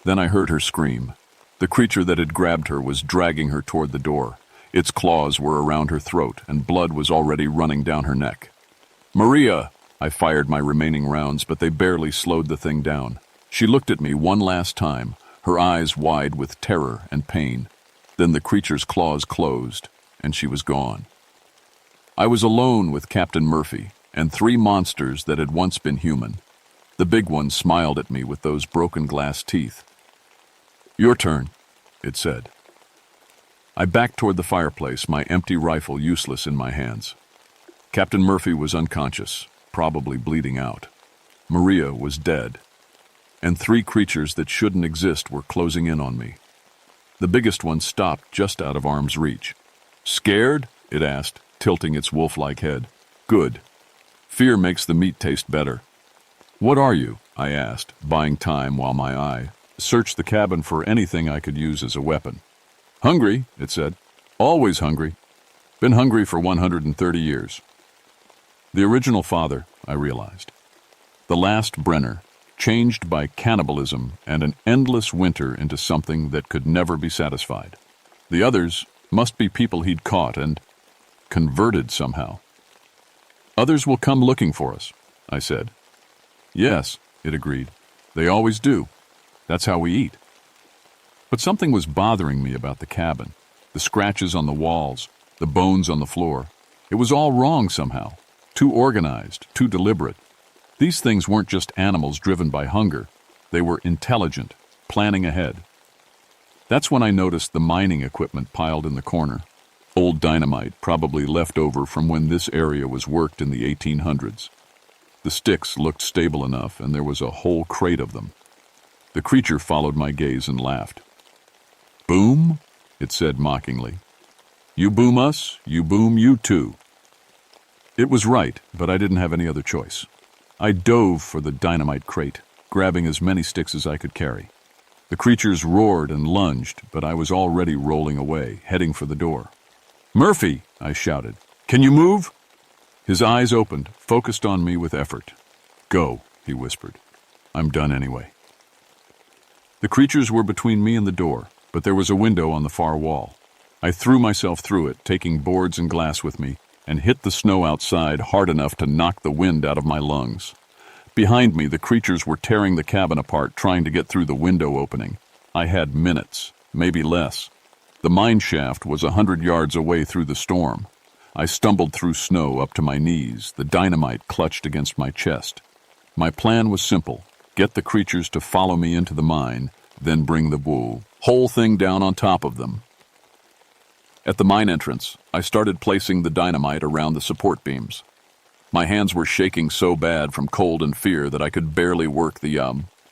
A: Then I heard her scream. The creature that had grabbed her was dragging her toward the door. Its claws were around her throat, and blood was already running down her neck. "Maria!" I fired my remaining rounds, but they barely slowed the thing down. She looked at me one last time, her eyes wide with terror and pain. Then the creature's claws closed, and she was gone. I was alone with Captain Murphy and 3 monsters that had once been human. The big one smiled at me with those broken glass teeth. "Your turn," it said. I backed toward the fireplace, my empty rifle useless in my hands. Captain Murphy was unconscious, probably bleeding out. Maria was dead. And 3 creatures that shouldn't exist were closing in on me. The biggest one stopped just out of arm's reach. "Scared?" it asked, tilting its wolf-like head. "Good. Fear makes the meat taste better." "What are you?" I asked, buying time while my eye searched the cabin for anything I could use as a weapon. "Hungry," it said. "Always hungry. Been hungry for 130 years. The original father, I realized. The last Brenner, changed by cannibalism and an endless winter into something that could never be satisfied. The others must be people he'd caught and converted somehow. Others will come looking for us, I said. Yes, it agreed. They always do. That's how we eat. But something was bothering me about the cabin. The scratches on the walls, the bones on the floor. It was all wrong somehow. Too organized, too deliberate. These things weren't just animals driven by hunger. They were intelligent, planning ahead. That's when I noticed the mining equipment piled in the corner. Old dynamite, probably left over from when this area was worked in the 1800s. The sticks looked stable enough, and there was a whole crate of them. The creature followed my gaze and laughed. Boom, it said mockingly. You boom us, you boom you too. It was right, but I didn't have any other choice. I dove for the dynamite crate, grabbing as many sticks as I could carry. The creatures roared and lunged, but I was already rolling away, heading for the door. Murphy, I shouted. Can you move? His eyes opened, focused on me with effort. Go, he whispered. I'm done anyway. The creatures were between me and the door, but there was a window on the far wall. I threw myself through it, taking boards and glass with me, and hit the snow outside hard enough to knock the wind out of my lungs. Behind me, the creatures were tearing the cabin apart, trying to get through the window opening. I had minutes, maybe less. The mine shaft was 100 yards away through the storm. I stumbled through snow up to my knees, the dynamite clutched against my chest. My plan was simple: get the creatures to follow me into the mine, then bring the whole thing down on top of them. At the mine entrance, I started placing the dynamite around the support beams. My hands were shaking so bad from cold and fear that I could barely work the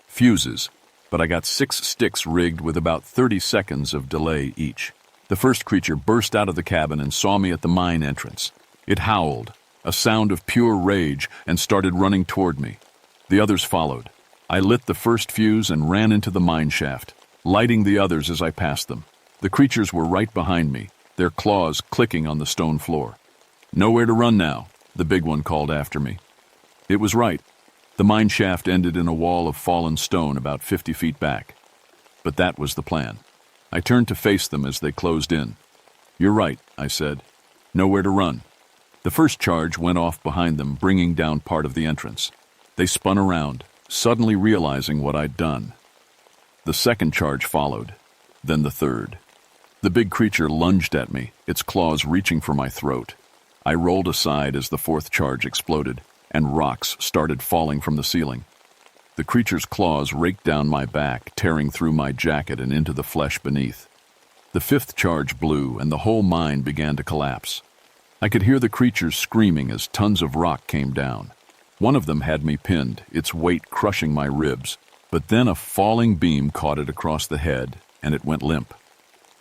A: fuses, but I got 6 sticks rigged with about 30 seconds of delay each. The first creature burst out of the cabin and saw me at the mine entrance. It howled, a sound of pure rage, and started running toward me. The others followed. I lit the first fuse and ran into the mine shaft, lighting the others as I passed them. The creatures were right behind me, their claws clicking on the stone floor. Nowhere to run now, the big one called after me. It was right. The mine shaft ended in a wall of fallen stone about 50 feet back. But that was the plan. I turned to face them as they closed in. You're right, I said. Nowhere to run. The first charge went off behind them, bringing down part of the entrance. They spun around, suddenly realizing what I'd done. The second charge followed, then the third. The big creature lunged at me, its claws reaching for my throat. I rolled aside as the fourth charge exploded, and rocks started falling from the ceiling. The creature's claws raked down my back, tearing through my jacket and into the flesh beneath. The fifth charge blew, and the whole mine began to collapse. I could hear the creatures screaming as tons of rock came down. One of them had me pinned, its weight crushing my ribs, but then a falling beam caught it across the head, and it went limp.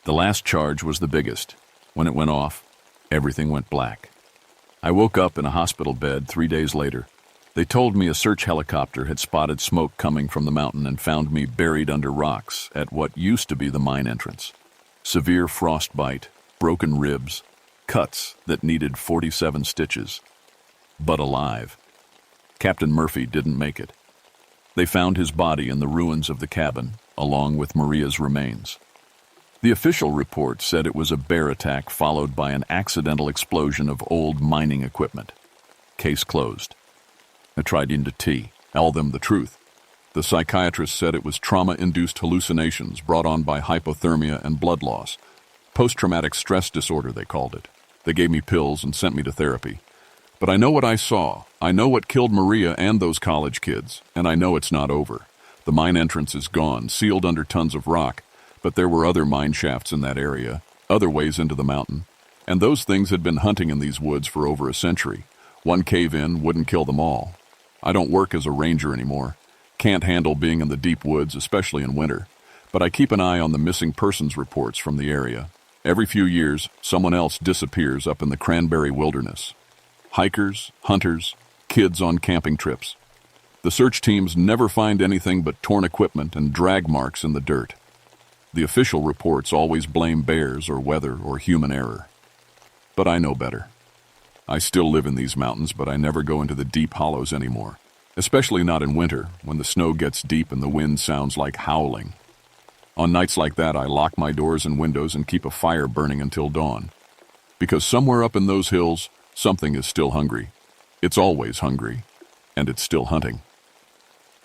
A: The last charge was the biggest. When it went off, everything went black. I woke up in a hospital bed 3 days later. They told me a search helicopter had spotted smoke coming from the mountain and found me buried under rocks at what used to be the mine entrance. Severe frostbite, broken ribs, cuts that needed 47 stitches. But alive. Captain Murphy didn't make it. They found his body in the ruins of the cabin, along with Maria's remains. The official report said it was a bear attack followed by an accidental explosion of old mining equipment. Case closed. I tried to tell them the truth. The psychiatrist said it was trauma-induced hallucinations brought on by hypothermia and blood loss. Post-traumatic stress disorder, they called it. They gave me pills and sent me to therapy. But I know what I saw. I know what killed Maria and those college kids, and I know it's not over. The mine entrance is gone, sealed under tons of rock, but there were other mine shafts in that area, other ways into the mountain, and those things had been hunting in these woods for over a century. One cave-in wouldn't kill them all. I don't work as a ranger anymore. Can't handle being in the deep woods, especially in winter. But I keep an eye on the missing persons reports from the area. Every few years, someone else disappears up in the cranberry wilderness. Hikers, hunters, kids on camping trips. The search teams never find anything but torn equipment and drag marks in the dirt. The official reports always blame bears or weather or human error. But I know better. I still live in these mountains, but I never go into the deep hollows anymore, especially not in winter when the snow gets deep and the wind sounds like howling. On nights like that, I lock my doors and windows and keep a fire burning until dawn. Because somewhere up in those hills, something is still hungry. It's always hungry, and it's still hunting.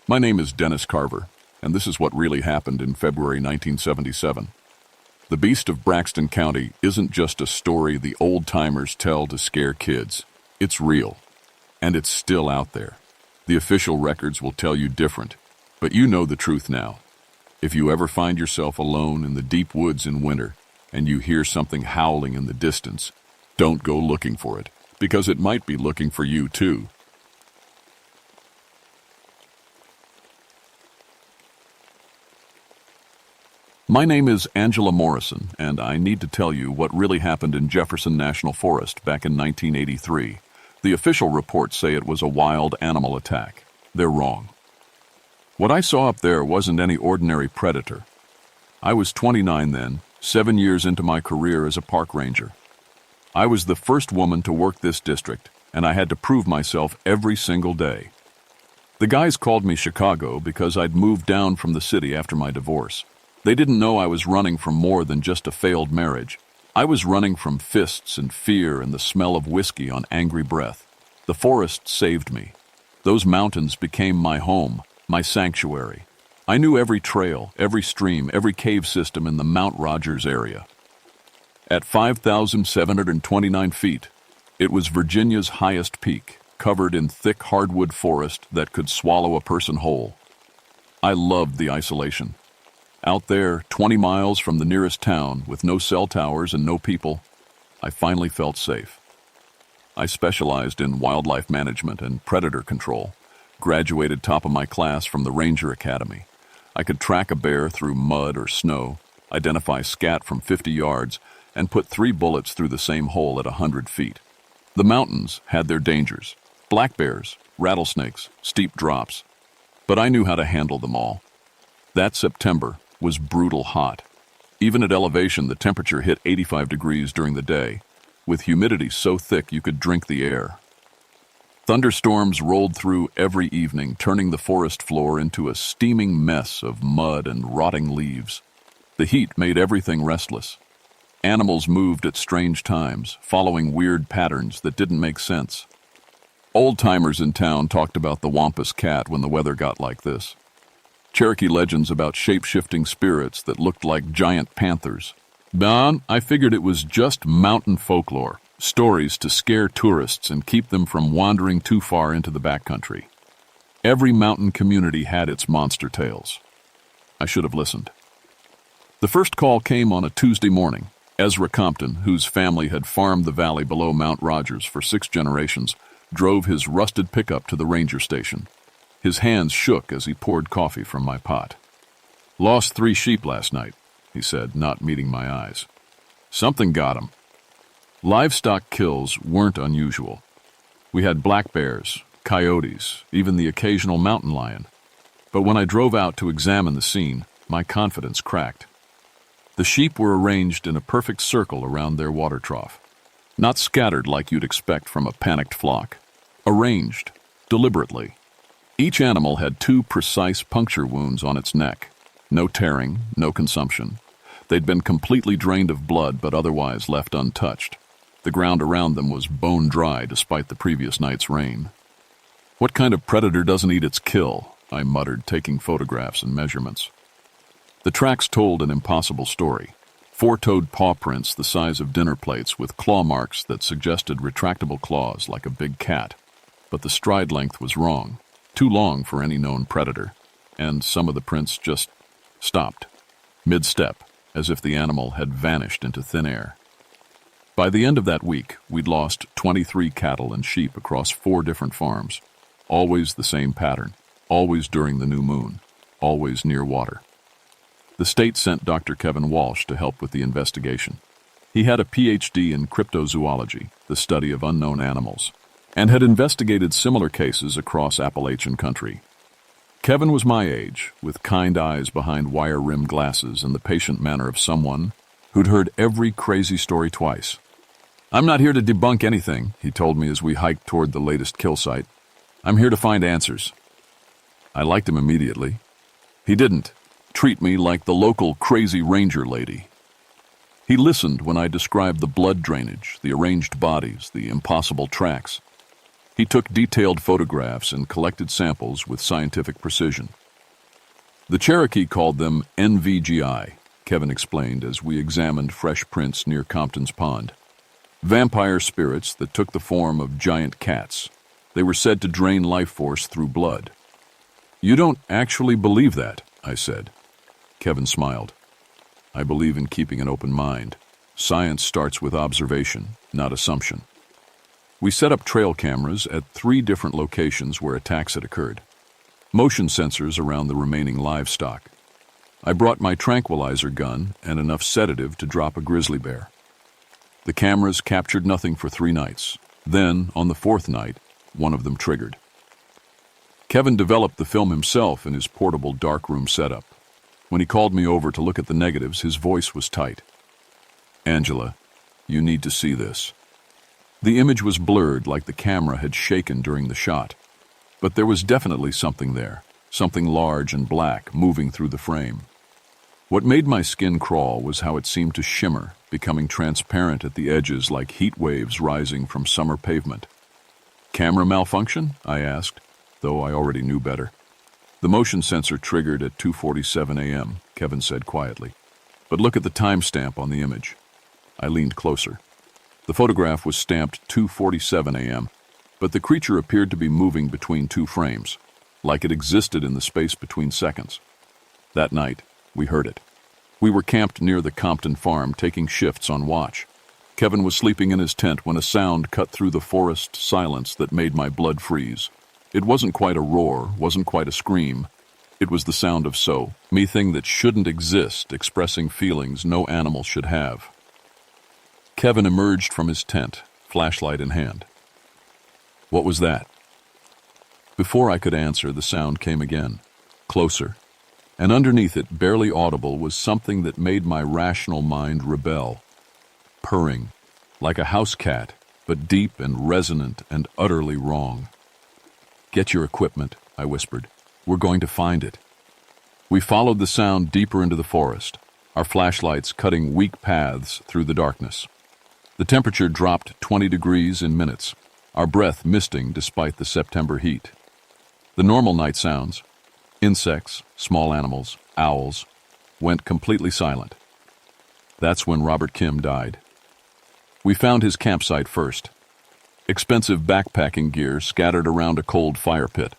A: My name is Dennis Carver, and this is what really happened in February 1977. The Beast of Braxton County isn't just a story the old-timers tell to scare kids. It's real, and it's still out there. The official records will tell you different, but you know the truth now. If you ever find yourself alone in the deep woods in winter, and you hear something howling in the distance, don't go looking for it, because it might be looking for you too. My name is Angela Morrison, and I need to tell you what really happened in Jefferson National Forest back in 1983. The official reports say it was a wild animal attack. They're wrong. What I saw up there wasn't any ordinary predator. I was 29 then, 7 years into my career as a park ranger. I was the first woman to work this district, and I had to prove myself every single day. The guys called me Chicago because I'd moved down from the city after my divorce. They didn't know I was running from more than just a failed marriage. I was running from fists and fear and the smell of whiskey on angry breath. The forest saved me. Those mountains became my home, my sanctuary. I knew every trail, every stream, every cave system in the Mount Rogers area. At 5,729 feet, it was Virginia's highest peak, covered in thick hardwood forest that could swallow a person whole. I loved the isolation. Out there, 20 miles from the nearest town, with no cell towers and no people, I finally felt safe. I specialized in wildlife management and predator control, graduated top of my class from the Ranger Academy. I could track a bear through mud or snow, identify scat from 50 yards, and put 3 bullets through the same hole at 100 feet. The mountains had their dangers: black bears, rattlesnakes, steep drops. But I knew how to handle them all. That September was brutal hot. Even at elevation, the temperature hit 85 degrees during the day, with humidity so thick you could drink the air. Thunderstorms rolled through every evening, turning the forest floor into a steaming mess of mud and rotting leaves. The heat made everything restless. Animals moved at strange times, following weird patterns that didn't make sense. Old-timers in town talked about the wampus cat when the weather got like this. Cherokee legends about shape-shifting spirits that looked like giant panthers. But I figured it was just mountain folklore, stories to scare tourists and keep them from wandering too far into the backcountry. Every mountain community had its monster tales. I should have listened. The first call came on a Tuesday morning. Ezra Compton, whose family had farmed the valley below Mount Rogers for 6 generations, drove his rusted pickup to the ranger station. His hands shook as he poured coffee from my pot. "Lost 3 sheep last night," he said, not meeting my eyes. "Something got 'em." Livestock kills weren't unusual. We had black bears, coyotes, even the occasional mountain lion. But when I drove out to examine the scene, my confidence cracked. The sheep were arranged in a perfect circle around their water trough. Not scattered like you'd expect from a panicked flock. Arranged, deliberately. Each animal had 2 precise puncture wounds on its neck. No tearing, no consumption. They'd been completely drained of blood but otherwise left untouched. The ground around them was bone dry despite the previous night's rain. "What kind of predator doesn't eat its kill?" I muttered, taking photographs and measurements. The tracks told an impossible story. 4-toed paw prints the size of dinner plates with claw marks that suggested retractable claws like a big cat. But the stride length was wrong. Too long for any known predator, and some of the prints just stopped, mid-step, as if the animal had vanished into thin air. By the end of that week, we'd lost 23 cattle and sheep across 4 different farms. Always the same pattern, always during the new moon, always near water. The state sent Dr. Kevin Walsh to help with the investigation. He had a PhD in cryptozoology, the study of unknown animals, and had investigated similar cases across Appalachian country. Kevin was my age, with kind eyes behind wire-rimmed glasses and the patient manner of someone who'd heard every crazy story twice. I'm not here to debunk anything, he told me as we hiked toward the latest kill site. I'm here to find answers. I liked him immediately. He didn't treat me like the local crazy ranger lady. He listened when I described the blood drainage, the arranged bodies, the impossible tracks. He took detailed photographs and collected samples with scientific precision. The Cherokee called them NVGI, Kevin explained as we examined fresh prints near Compton's Pond. Vampire spirits that took the form of giant cats. They were said to drain life force through blood. You don't actually believe that, I said. Kevin smiled. I believe in keeping an open mind. Science starts with observation, not assumption. We set up trail cameras at 3 different locations where attacks had occurred. Motion sensors around the remaining livestock. I brought my tranquilizer gun and enough sedative to drop a grizzly bear. The cameras captured nothing for 3 nights. Then, on the 4th night, one of them triggered. Kevin developed the film himself in his portable darkroom setup. When he called me over to look at the negatives, his voice was tight. Angela, you need to see this. The image was blurred like the camera had shaken during the shot. But there was definitely something there, something large and black moving through the frame. What made my skin crawl was how it seemed to shimmer, becoming transparent at the edges like heat waves rising from summer pavement. Camera malfunction? I asked, though I already knew better. The motion sensor triggered at 2:47 a.m., Kevin said quietly. But look at the timestamp on the image. I leaned closer. The photograph was stamped 2:47 a.m., but the creature appeared to be moving between 2 frames, like it existed in the space between seconds. That night, we heard it. We were camped near the Compton farm, taking shifts on watch. Kevin was sleeping in his tent when a sound cut through the forest silence that made my blood freeze. It wasn't quite a roar, wasn't quite a scream. It was the sound of me thing that shouldn't exist, expressing feelings no animal should have. Kevin emerged from his tent, flashlight in hand. What was that? Before I could answer, the sound came again, closer. And underneath it, barely audible, was something that made my rational mind rebel. Purring, like a house cat, but deep and resonant and utterly wrong. Get your equipment, I whispered. We're going to find it. We followed the sound deeper into the forest, our flashlights cutting weak paths through the darkness. The temperature dropped 20 degrees in minutes, our breath misting despite the September heat. The normal night sounds, insects, small animals, owls, went completely silent. That's when Robert Kim died. We found his campsite first. Expensive backpacking gear scattered around a cold fire pit.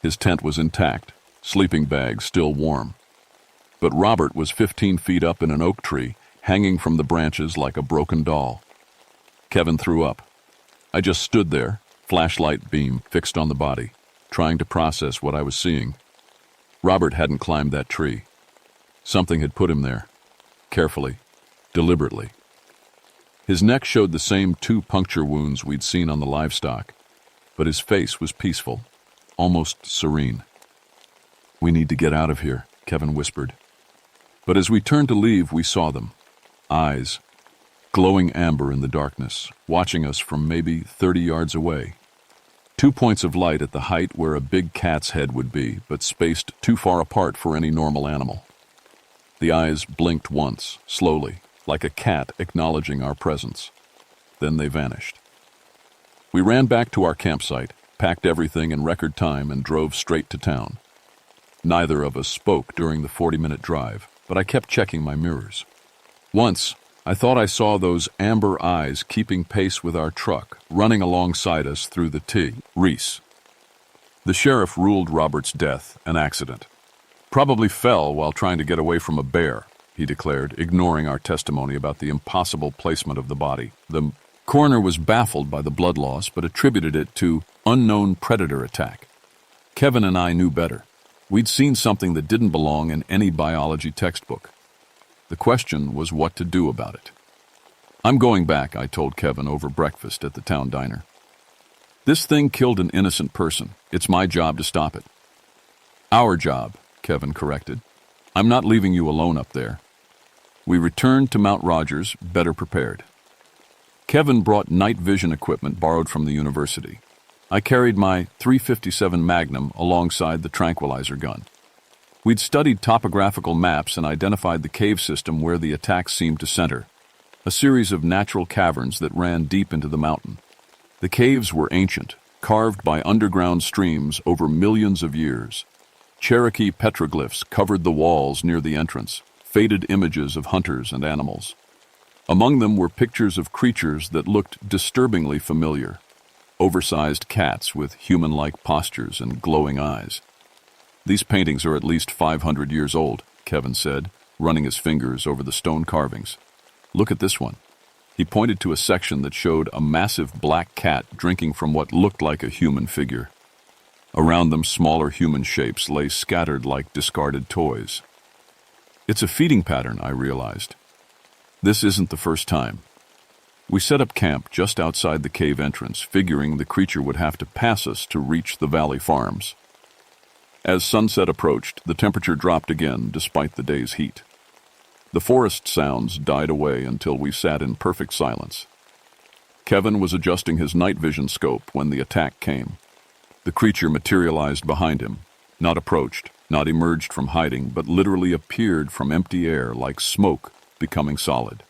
A: His tent was intact, sleeping bags still warm. But Robert was 15 feet up in an oak tree, hanging from the branches like a broken doll. Kevin threw up. I just stood there, flashlight beam fixed on the body, trying to process what I was seeing. Robert hadn't climbed that tree. Something had put him there, carefully, deliberately. His neck showed the same 2 puncture wounds we'd seen on the livestock, but his face was peaceful, almost serene. We need to get out of here, Kevin whispered. But as we turned to leave, we saw them. Eyes, glowing amber in the darkness, watching us from maybe 30 yards away. 2 points of light at the height where a big cat's head would be, but spaced too far apart for any normal animal. The eyes blinked once, slowly, like a cat acknowledging our presence. Then they vanished. We ran back to our campsite, packed everything in record time, and drove straight to town. Neither of us spoke during the 40-minute drive, but I kept checking my mirrors. Once, I thought I saw those amber eyes keeping pace with our truck, running alongside us through the Reese. The sheriff ruled Robert's death an accident. Probably fell while trying to get away from a bear, he declared, ignoring our testimony about the impossible placement of the body. The coroner was baffled by the blood loss, but attributed it to unknown predator attack. Kevin and I knew better. We'd seen something that didn't belong in any biology textbook. The question was what to do about it. I'm going back, I told Kevin over breakfast at the town diner. This thing killed an innocent person. It's my job to stop it. Our job, Kevin corrected. I'm not leaving you alone up there. We returned to Mount Rogers, better prepared. Kevin brought night vision equipment borrowed from the university. I carried my .357 Magnum alongside the tranquilizer gun. We'd studied topographical maps and identified the cave system where the attack seemed to center, a series of natural caverns that ran deep into the mountain. The caves were ancient, carved by underground streams over millions of years. Cherokee petroglyphs covered the walls near the entrance, faded images of hunters and animals. Among them were pictures of creatures that looked disturbingly familiar, oversized cats with human-like postures and glowing eyes. "These paintings are at least 500 years old," Kevin said, running his fingers over the stone carvings. "Look at this one." He pointed to a section that showed a massive black cat drinking from what looked like a human figure. Around them, smaller human shapes lay scattered like discarded toys. It's a feeding pattern, I realized. This isn't the first time. We set up camp just outside the cave entrance, figuring the creature would have to pass us to reach the valley farms. As sunset approached, the temperature dropped again despite the day's heat. The forest sounds died away until we sat in perfect silence. Kevin was adjusting his night vision scope when the attack came. The creature materialized behind him, not approached, not emerged from hiding, but literally appeared from empty air like smoke becoming solid.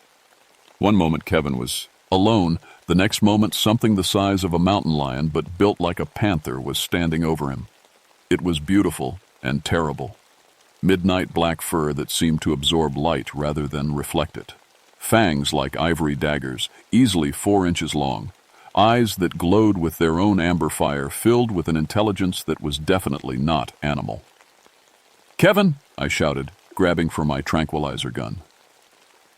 A: One moment Kevin was alone, the next moment something the size of a mountain lion but built like a panther was standing over him. It was beautiful and terrible. Midnight black fur that seemed to absorb light rather than reflect it. Fangs like ivory daggers, easily 4 inches long. Eyes that glowed with their own amber fire, filled with an intelligence that was definitely not animal. "Kevin!" I shouted, grabbing for my tranquilizer gun.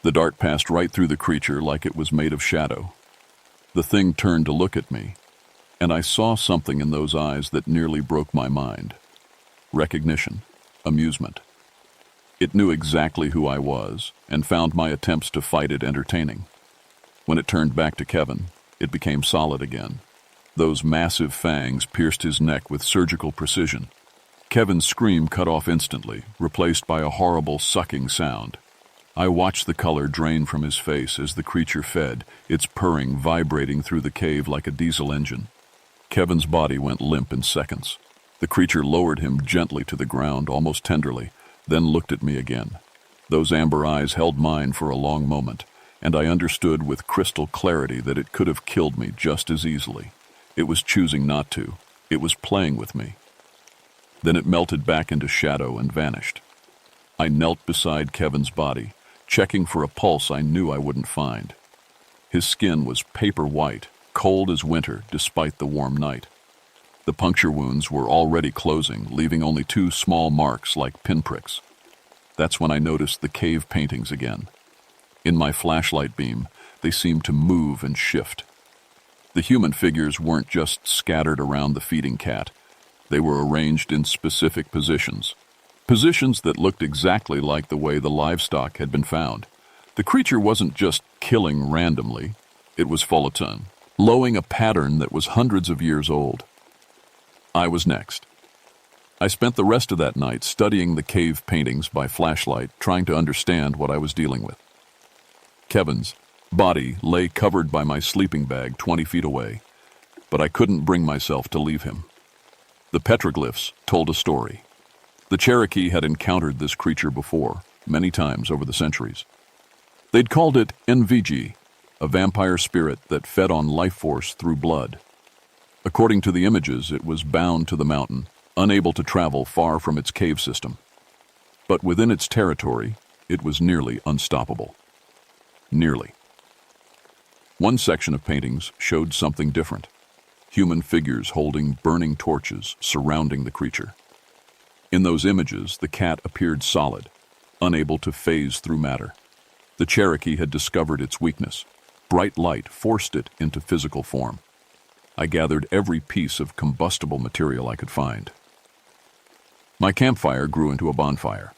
A: The dart passed right through the creature like it was made of shadow. The thing turned to look at me, and I saw something in those eyes that nearly broke my mind. Recognition, amusement. It knew exactly who I was and found my attempts to fight it entertaining. When it turned back to Kevin, it became solid again. Those massive fangs pierced his neck with surgical precision. Kevin's scream cut off instantly, replaced by a horrible sucking sound. I watched the color drain from his face as the creature fed, its purring vibrating through the cave like a diesel engine. Kevin's body went limp in seconds. The creature lowered him gently to the ground, almost tenderly, then looked at me again. Those amber eyes held mine for a long moment, and I understood with crystal clarity that it could have killed me just as easily. It was choosing not to. It was playing with me. Then it melted back into shadow and vanished. I knelt beside Kevin's body, checking for a pulse I knew I wouldn't find. His skin was paper white, cold as winter despite the warm night. The puncture wounds were already closing, leaving only 2 small marks like pinpricks. That's when I noticed the cave paintings again. In my flashlight beam, they seemed to move and shift. The human figures weren't just scattered around the feeding cat. They were arranged in specific positions. Positions that looked exactly like the way the livestock had been found. The creature wasn't just killing randomly. It was folloton, lowing a pattern that was hundreds of years old. I was next. I spent the rest of that night studying the cave paintings by flashlight, trying to understand what I was dealing with. Kevin's body lay covered by my sleeping bag 20 feet away, but I couldn't bring myself to leave him. The petroglyphs told a story. The Cherokee had encountered this creature before, many times over the centuries. They'd called it NVG, a vampire spirit that fed on life force through blood. According to the images, it was bound to the mountain, unable to travel far from its cave system. But within its territory, it was nearly unstoppable. Nearly. One section of paintings showed something different. Human figures holding burning torches surrounding the creature. In those images, the cat appeared solid, unable to phase through matter. The Cherokee had discovered its weakness. Bright light forced it into physical form. I gathered every piece of combustible material I could find. My campfire grew into a bonfire.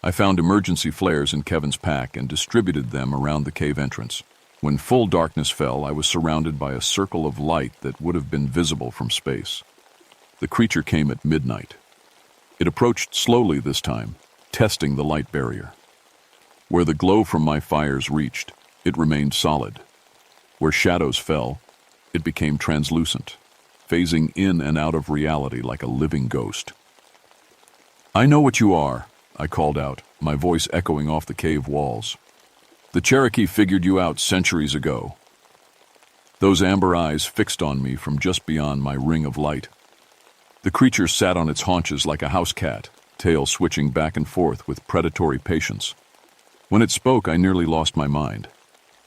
A: I found emergency flares in Kevin's pack and distributed them around the cave entrance. When full darkness fell, I was surrounded by a circle of light that would have been visible from space. The creature came at midnight. It approached slowly this time, testing the light barrier. Where the glow from my fires reached, it remained solid. Where shadows fell, it became translucent, phasing in and out of reality like a living ghost. "I know what you are," I called out, my voice echoing off the cave walls. "The Cherokee figured you out centuries ago." Those amber eyes fixed on me from just beyond my ring of light. The creature sat on its haunches like a house cat, tail switching back and forth with predatory patience. When it spoke, I nearly lost my mind.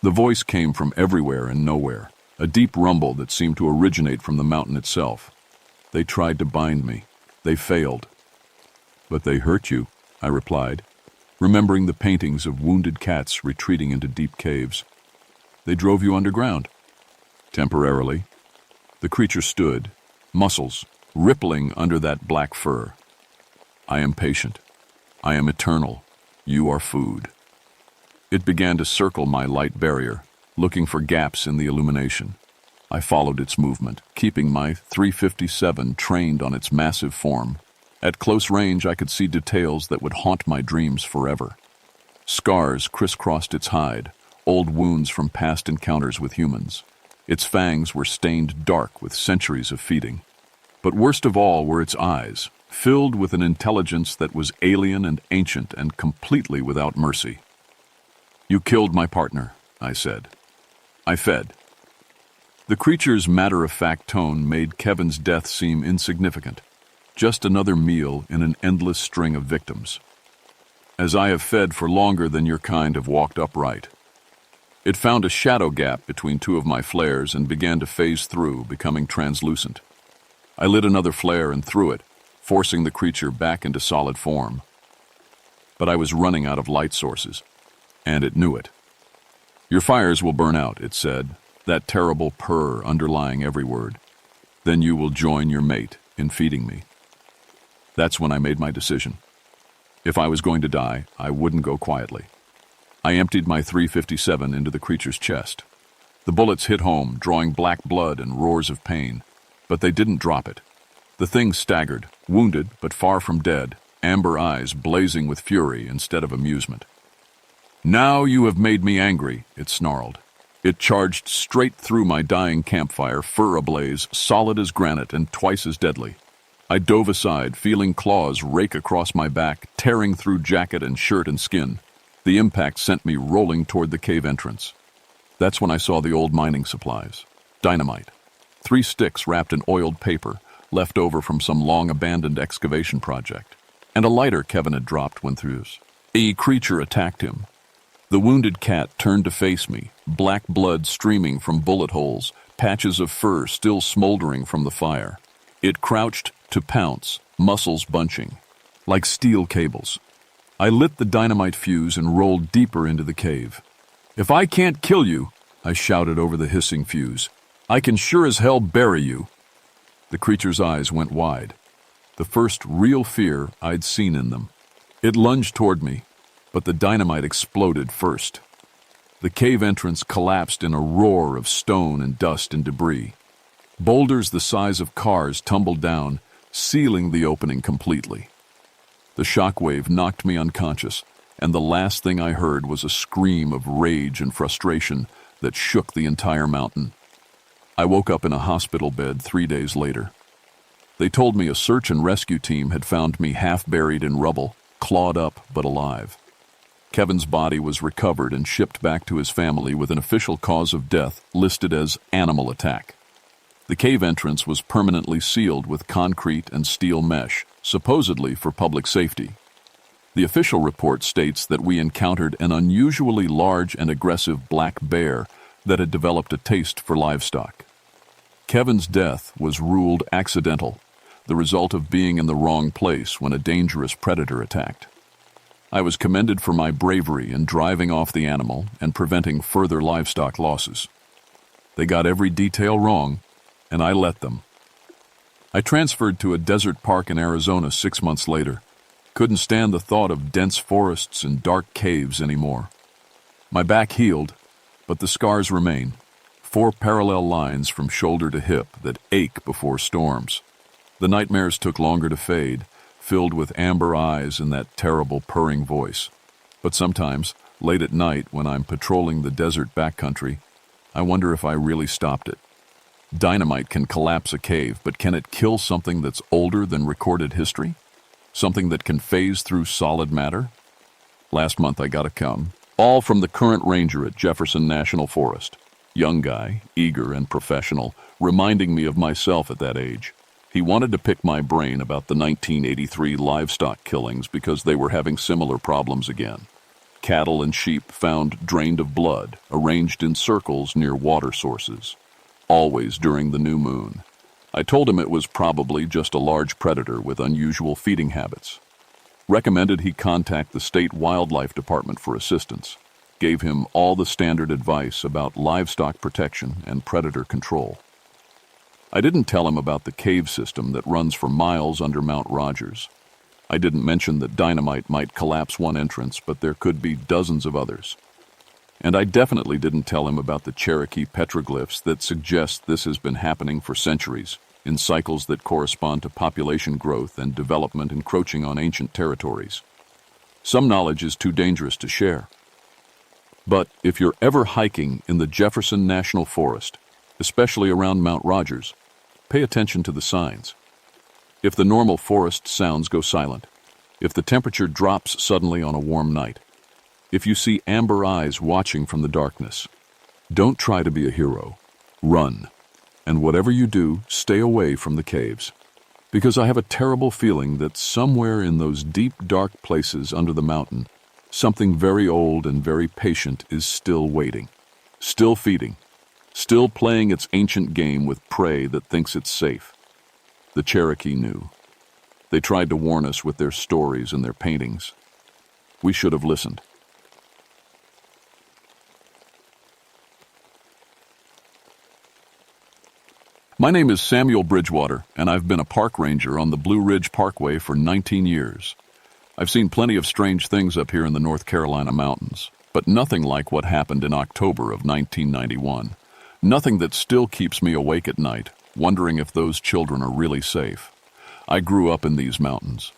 A: The voice came from everywhere and nowhere, a deep rumble that seemed to originate from the mountain itself. "They tried to bind me. They failed." "But they hurt you," I replied, remembering the paintings of wounded cats retreating into deep caves. "They drove you underground." "Temporarily." The creature stood, muscles rippling under that black fur. "I am patient. I am eternal. You are food." It began to circle my light barrier, looking for gaps in the illumination. I followed its movement, keeping my 357 trained on its massive form. At close range, I could see details that would haunt my dreams forever. Scars crisscrossed its hide, old wounds from past encounters with humans. Its fangs were stained dark with centuries of feeding. But worst of all were its eyes, filled with an intelligence that was alien and ancient and completely without mercy. "You killed my partner," I said. I fed. The creature's matter-of-fact tone made Kevin's death seem insignificant, just another meal in an endless string of victims. "As I have fed for longer than your kind have walked upright." It found a shadow gap between two of my flares and began to phase through, becoming translucent. I lit another flare and threw it, forcing the creature back into solid form. But I was running out of light sources, and it knew it. "Your fires will burn out," it said, that terrible purr underlying every word. "Then you will join your mate in feeding me." That's when I made my decision. If I was going to die, I wouldn't go quietly. I emptied my 357 into the creature's chest. The bullets hit home, drawing black blood and roars of pain, but they didn't drop it. The thing staggered, wounded but far from dead, amber eyes blazing with fury instead of amusement. "Now you have made me angry," it snarled. It charged straight through my dying campfire, fur ablaze, solid as granite and twice as deadly. I dove aside, feeling claws rake across my back, tearing through jacket and shirt and skin. The impact sent me rolling toward the cave entrance. That's when I saw the old mining supplies. Dynamite. 3 sticks wrapped in oiled paper, left over from some long-abandoned excavation project. And a lighter Kevin had dropped when through. A creature attacked him. The wounded cat turned to face me, black blood streaming from bullet holes, patches of fur still smoldering from the fire. It crouched to pounce, muscles bunching, like steel cables. I lit the dynamite fuse and rolled deeper into the cave. "If I can't kill you," I shouted over the hissing fuse, "I can sure as hell bury you." The creature's eyes went wide, the first real fear I'd seen in them. It lunged toward me, but the dynamite exploded first. The cave entrance collapsed in a roar of stone and dust and debris. Boulders the size of cars tumbled down, sealing the opening completely. The shockwave knocked me unconscious, and the last thing I heard was a scream of rage and frustration that shook the entire mountain. I woke up in a hospital bed 3 days later. They told me a search and rescue team had found me half buried in rubble, clawed up but alive. Kevin's body was recovered and shipped back to his family with an official cause of death listed as animal attack. The cave entrance was permanently sealed with concrete and steel mesh, supposedly for public safety. The official report states that we encountered an unusually large and aggressive black bear that had developed a taste for livestock. Kevin's death was ruled accidental, the result of being in the wrong place when a dangerous predator attacked. I was commended for my bravery in driving off the animal and preventing further livestock losses. They got every detail wrong, and I let them. I transferred to a desert park in Arizona 6 months later. Couldn't stand the thought of dense forests and dark caves anymore. My back healed, but the scars remain. 4 parallel lines from shoulder to hip that ache before storms. The nightmares took longer to fade, filled with amber eyes and that terrible purring voice. But sometimes, late at night when I'm patrolling the desert backcountry, I wonder if I really stopped it. Dynamite can collapse a cave, but can it kill something that's older than recorded history? Something that can phase through solid matter? Last month I got a come, all from the current ranger at Jefferson National Forest. Young guy, eager and professional, reminding me of myself at that age. He wanted to pick my brain about the 1983 livestock killings because they were having similar problems again. Cattle and sheep found drained of blood, arranged in circles near water sources, always during the new moon. I told him it was probably just a large predator with unusual feeding habits. Recommended he contact the state wildlife department for assistance. Gave him all the standard advice about livestock protection and predator control. I didn't tell him about the cave system that runs for miles under Mount Rogers. I didn't mention that dynamite might collapse one entrance, but there could be dozens of others. And I definitely didn't tell him about the Cherokee petroglyphs that suggest this has been happening for centuries, in cycles that correspond to population growth and development encroaching on ancient territories. Some knowledge is too dangerous to share. But if you're ever hiking in the Jefferson National Forest, especially around Mount Rogers, pay attention to the signs. If the normal forest sounds go silent, if the temperature drops suddenly on a warm night, if you see amber eyes watching from the darkness, don't try to be a hero. Run. And whatever you do, stay away from the caves. Because I have a terrible feeling that somewhere in those deep, dark places under the mountain, something very old and very patient is still waiting, still feeding, still playing its ancient game with prey that thinks it's safe. The Cherokee knew. They tried to warn us with their stories and their paintings. We should have listened. My name is Samuel Bridgewater, and I've been a park ranger on the Blue Ridge Parkway for 19 years. I've seen plenty of strange things up here in the North Carolina mountains, but nothing like what happened in October of 1991. Nothing that still keeps me awake at night, wondering if those children are really safe. I grew up in these mountains.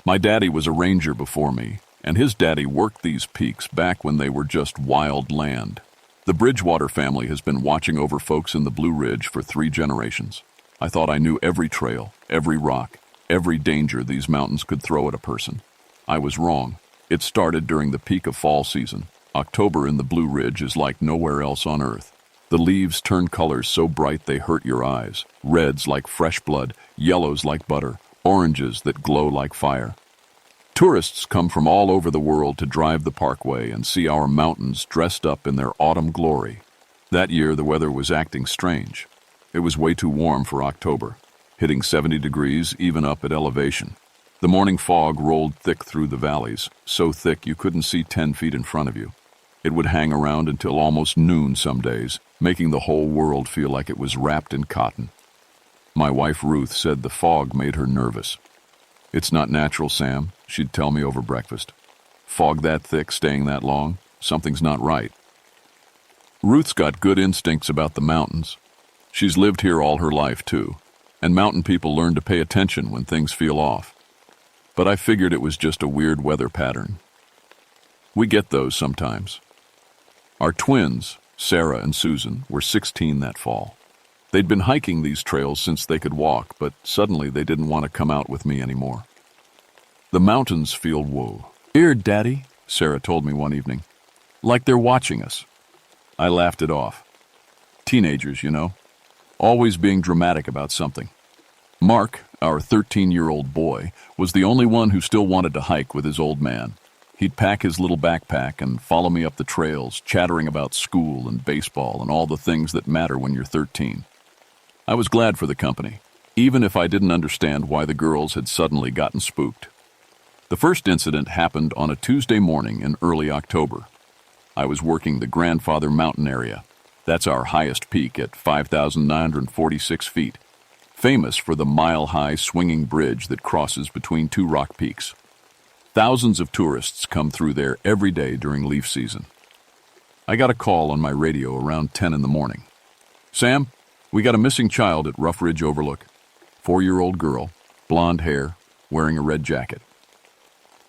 A: My daddy was a ranger before me, and his daddy worked these peaks back when they were just wild land. The Bridgewater family has been watching over folks in the Blue Ridge for 3 generations. I thought I knew every trail, every rock, every danger these mountains could throw at a person. I was wrong. It started during the peak of fall season. October in the Blue Ridge is like nowhere else on earth. The leaves turn colors so bright they hurt your eyes. Reds like fresh blood, yellows like butter, oranges that glow like fire. Tourists come from all over the world to drive the parkway and see our mountains dressed up in their autumn glory. That year the weather was acting strange. It was way too warm for October, hitting 70 degrees even up at elevation. The morning fog rolled thick through the valleys, so thick you couldn't see 10 feet in front of you. It would hang around until almost noon some days, making the whole world feel like it was wrapped in cotton. My wife Ruth said the fog made her nervous. "It's not natural, Sam," she'd tell me over breakfast. "Fog that thick, staying that long, something's not right." Ruth's got good instincts about the mountains. She's lived here all her life, too, and mountain people learn to pay attention when things feel off. But I figured it was just a weird weather pattern. We get those sometimes. Our twins, Sarah and Susan, were 16 that fall. They'd been hiking these trails since they could walk, but suddenly they didn't want to come out with me anymore. The mountains feel weird, Daddy, Sarah told me one evening. Like they're watching us. I laughed it off. Teenagers, you know, always being dramatic about something. Mark, our 13-year-old boy, was the only one who still wanted to hike with his old man. He'd pack his little backpack and follow me up the trails, chattering about school and baseball and all the things that matter when you're 13. I was glad for the company, even if I didn't understand why the girls had suddenly gotten spooked. The first incident happened on a Tuesday morning in early October. I was working the Grandfather Mountain area. That's our highest peak at 5,946 feet, famous for the mile-high swinging bridge that crosses between 2 rock peaks. Thousands of tourists come through there every day during leaf season. I got a call on my radio around 10 in the morning. "Sam, we got a missing child at Rough Ridge Overlook. 4-year-old girl, blonde hair, wearing a red jacket."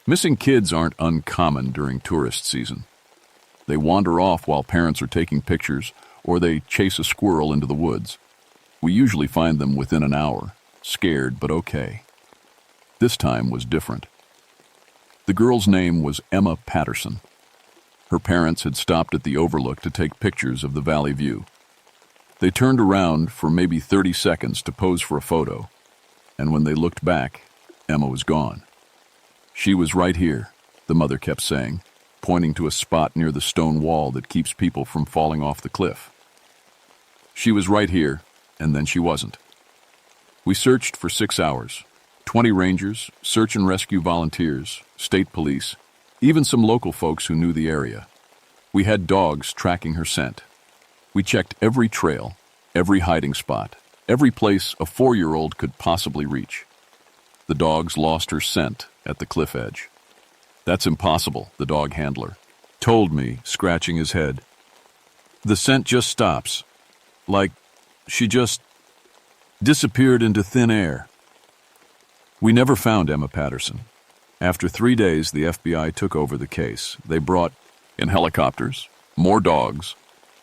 A: Missing kids aren't uncommon during tourist season. They wander off while parents are taking pictures or they chase a squirrel into the woods. We usually find them within an hour, scared but okay. This time was different. The girl's name was Emma Patterson. Her parents had stopped at the overlook to take pictures of the valley view. They turned around for maybe 30 seconds to pose for a photo, and when they looked back, Emma was gone. She was right here, the mother kept saying, pointing to a spot near the stone wall that keeps people from falling off the cliff. She was right here, and then she wasn't. We searched for 6 hours. 20 rangers, search and rescue volunteers, state police, even some local folks who knew the area. We had dogs tracking her scent. We checked every trail, every hiding spot, every place a 4-year-old could possibly reach. The dogs lost her scent at the cliff edge. "That's impossible," the dog handler told me, scratching his head. "The scent just stops. Like she just disappeared into thin air." We never found Emma Patterson. After 3 days, the FBI took over the case. They brought in helicopters, more dogs,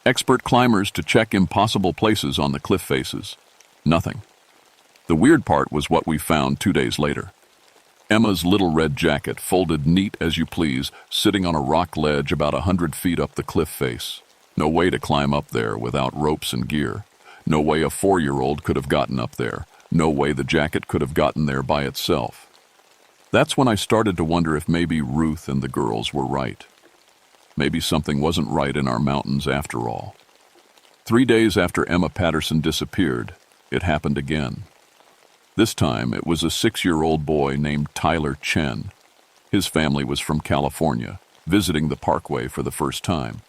A: expert climbers to check impossible places on the cliff faces. Nothing. The weird part was what we found 2 days later. Emma's little red jacket, folded neat as you please, sitting on a rock ledge about 100 feet up the cliff face. No way to climb up there without ropes and gear. No way a 4-year-old could have gotten up there. No way the jacket could have gotten there by itself. That's when I started to wonder if maybe Ruth and the girls were right. Maybe something wasn't right in our mountains after all. 3 days after Emma Patterson disappeared, it happened again. This time, it was a 6-year-old boy named Tyler Chen. His family was from California, visiting the Parkway for the first time.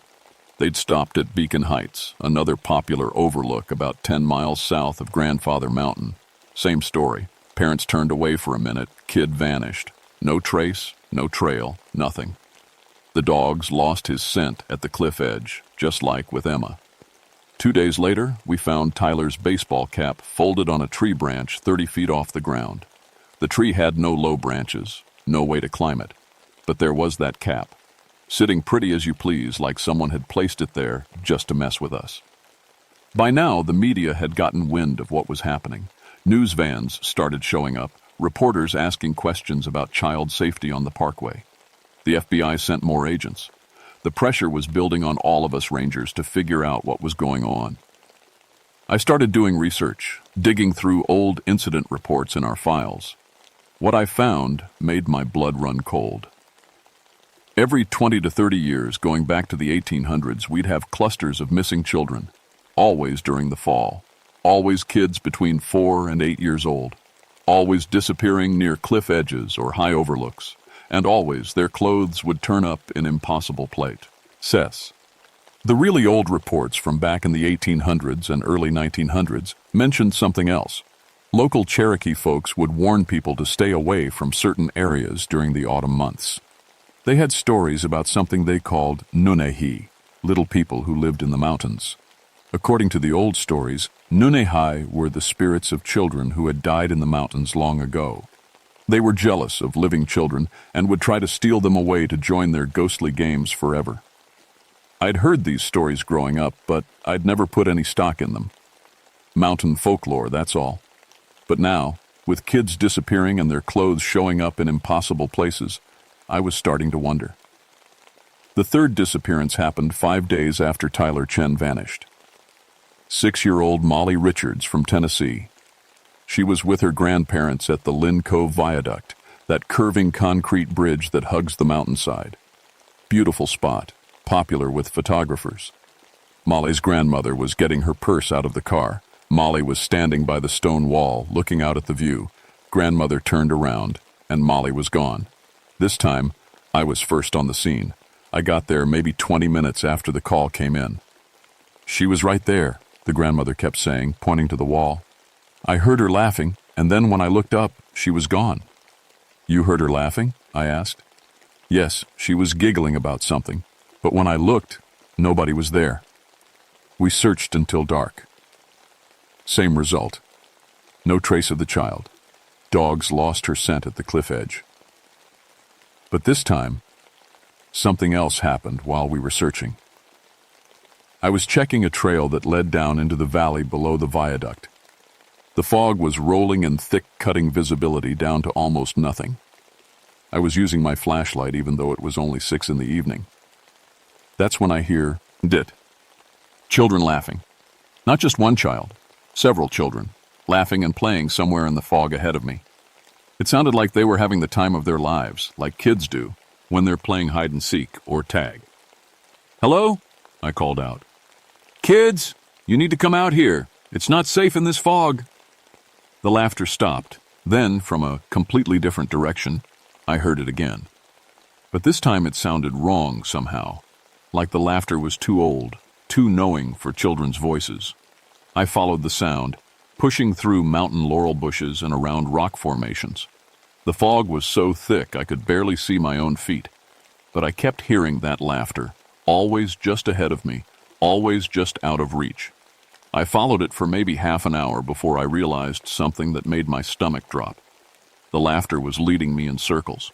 A: They'd stopped at Beacon Heights, another popular overlook about 10 miles south of Grandfather Mountain. Same story. Parents turned away for a minute, kid vanished. No trace, no trail, nothing. The dogs lost his scent at the cliff edge, just like with Emma. 2 days later, we found Tyler's baseball cap folded on a tree branch 30 feet off the ground. The tree had no low branches, no way to climb it. But there was that cap, sitting pretty as you please, like someone had placed it there just to mess with us. By now, the media had gotten wind of what was happening. News vans started showing up, reporters asking questions about child safety on the Parkway. The FBI sent more agents. The pressure was building on all of us rangers to figure out what was going on. I started doing research, digging through old incident reports in our files. What I found made my blood run cold. Every 20 to 30 years, going back to the 1800s, we'd have clusters of missing children, always during the fall. Always kids between 4 and 8 years old, always disappearing near cliff edges or high overlooks, and always their clothes would turn up in impossible places. The really old reports from back in the 1800s and early 1900s mentioned something else. Local Cherokee folks would warn people to stay away from certain areas during the autumn months. They had stories about something they called Nunehi, little people who lived in the mountains. According to the old stories, Nunehi were the spirits of children who had died in the mountains long ago. They were jealous of living children and would try to steal them away to join their ghostly games forever. I'd heard these stories growing up, but I'd never put any stock in them. Mountain folklore, that's all. But now, with kids disappearing and their clothes showing up in impossible places, I was starting to wonder. The third disappearance happened 5 days after Tyler Chen vanished. 6-year-old Molly Richards from Tennessee. She was with her grandparents at the Lynn Cove Viaduct, that curving concrete bridge that hugs the mountainside. Beautiful spot, popular with photographers. Molly's grandmother was getting her purse out of the car. Molly was standing by the stone wall, looking out at the view. Grandmother turned around, and Molly was gone. This time, I was first on the scene. I got there maybe 20 minutes after the call came in. "She was right there," the grandmother kept saying, pointing to the wall. "I heard her laughing, and then when I looked up, she was gone." "You heard her laughing?" I asked. "Yes, she was giggling about something, but when I looked, nobody was there." We searched until dark. Same result. No trace of the child. Dogs lost her scent at the cliff edge. But this time, something else happened while we were searching. I was checking a trail that led down into the valley below the viaduct. The fog was rolling in thick, cutting visibility down to almost nothing. I was using my flashlight even though it was only 6 in the evening. That's when I hear dit. Children laughing. Not just one child, several children, laughing and playing somewhere in the fog ahead of me. It sounded like they were having the time of their lives, like kids do, when they're playing hide and seek or tag. "Hello?" I called out. "Kids, you need to come out here. It's not safe in this fog." The laughter stopped. Then, from a completely different direction, I heard it again. But this time it sounded wrong somehow, like the laughter was too old, too knowing for children's voices. I followed the sound, pushing through mountain laurel bushes and around rock formations. The fog was so thick I could barely see my own feet, but I kept hearing that laughter, always just ahead of me, always just out of reach. I followed it for maybe half an hour before I realized something that made my stomach drop. The laughter was leading me in circles.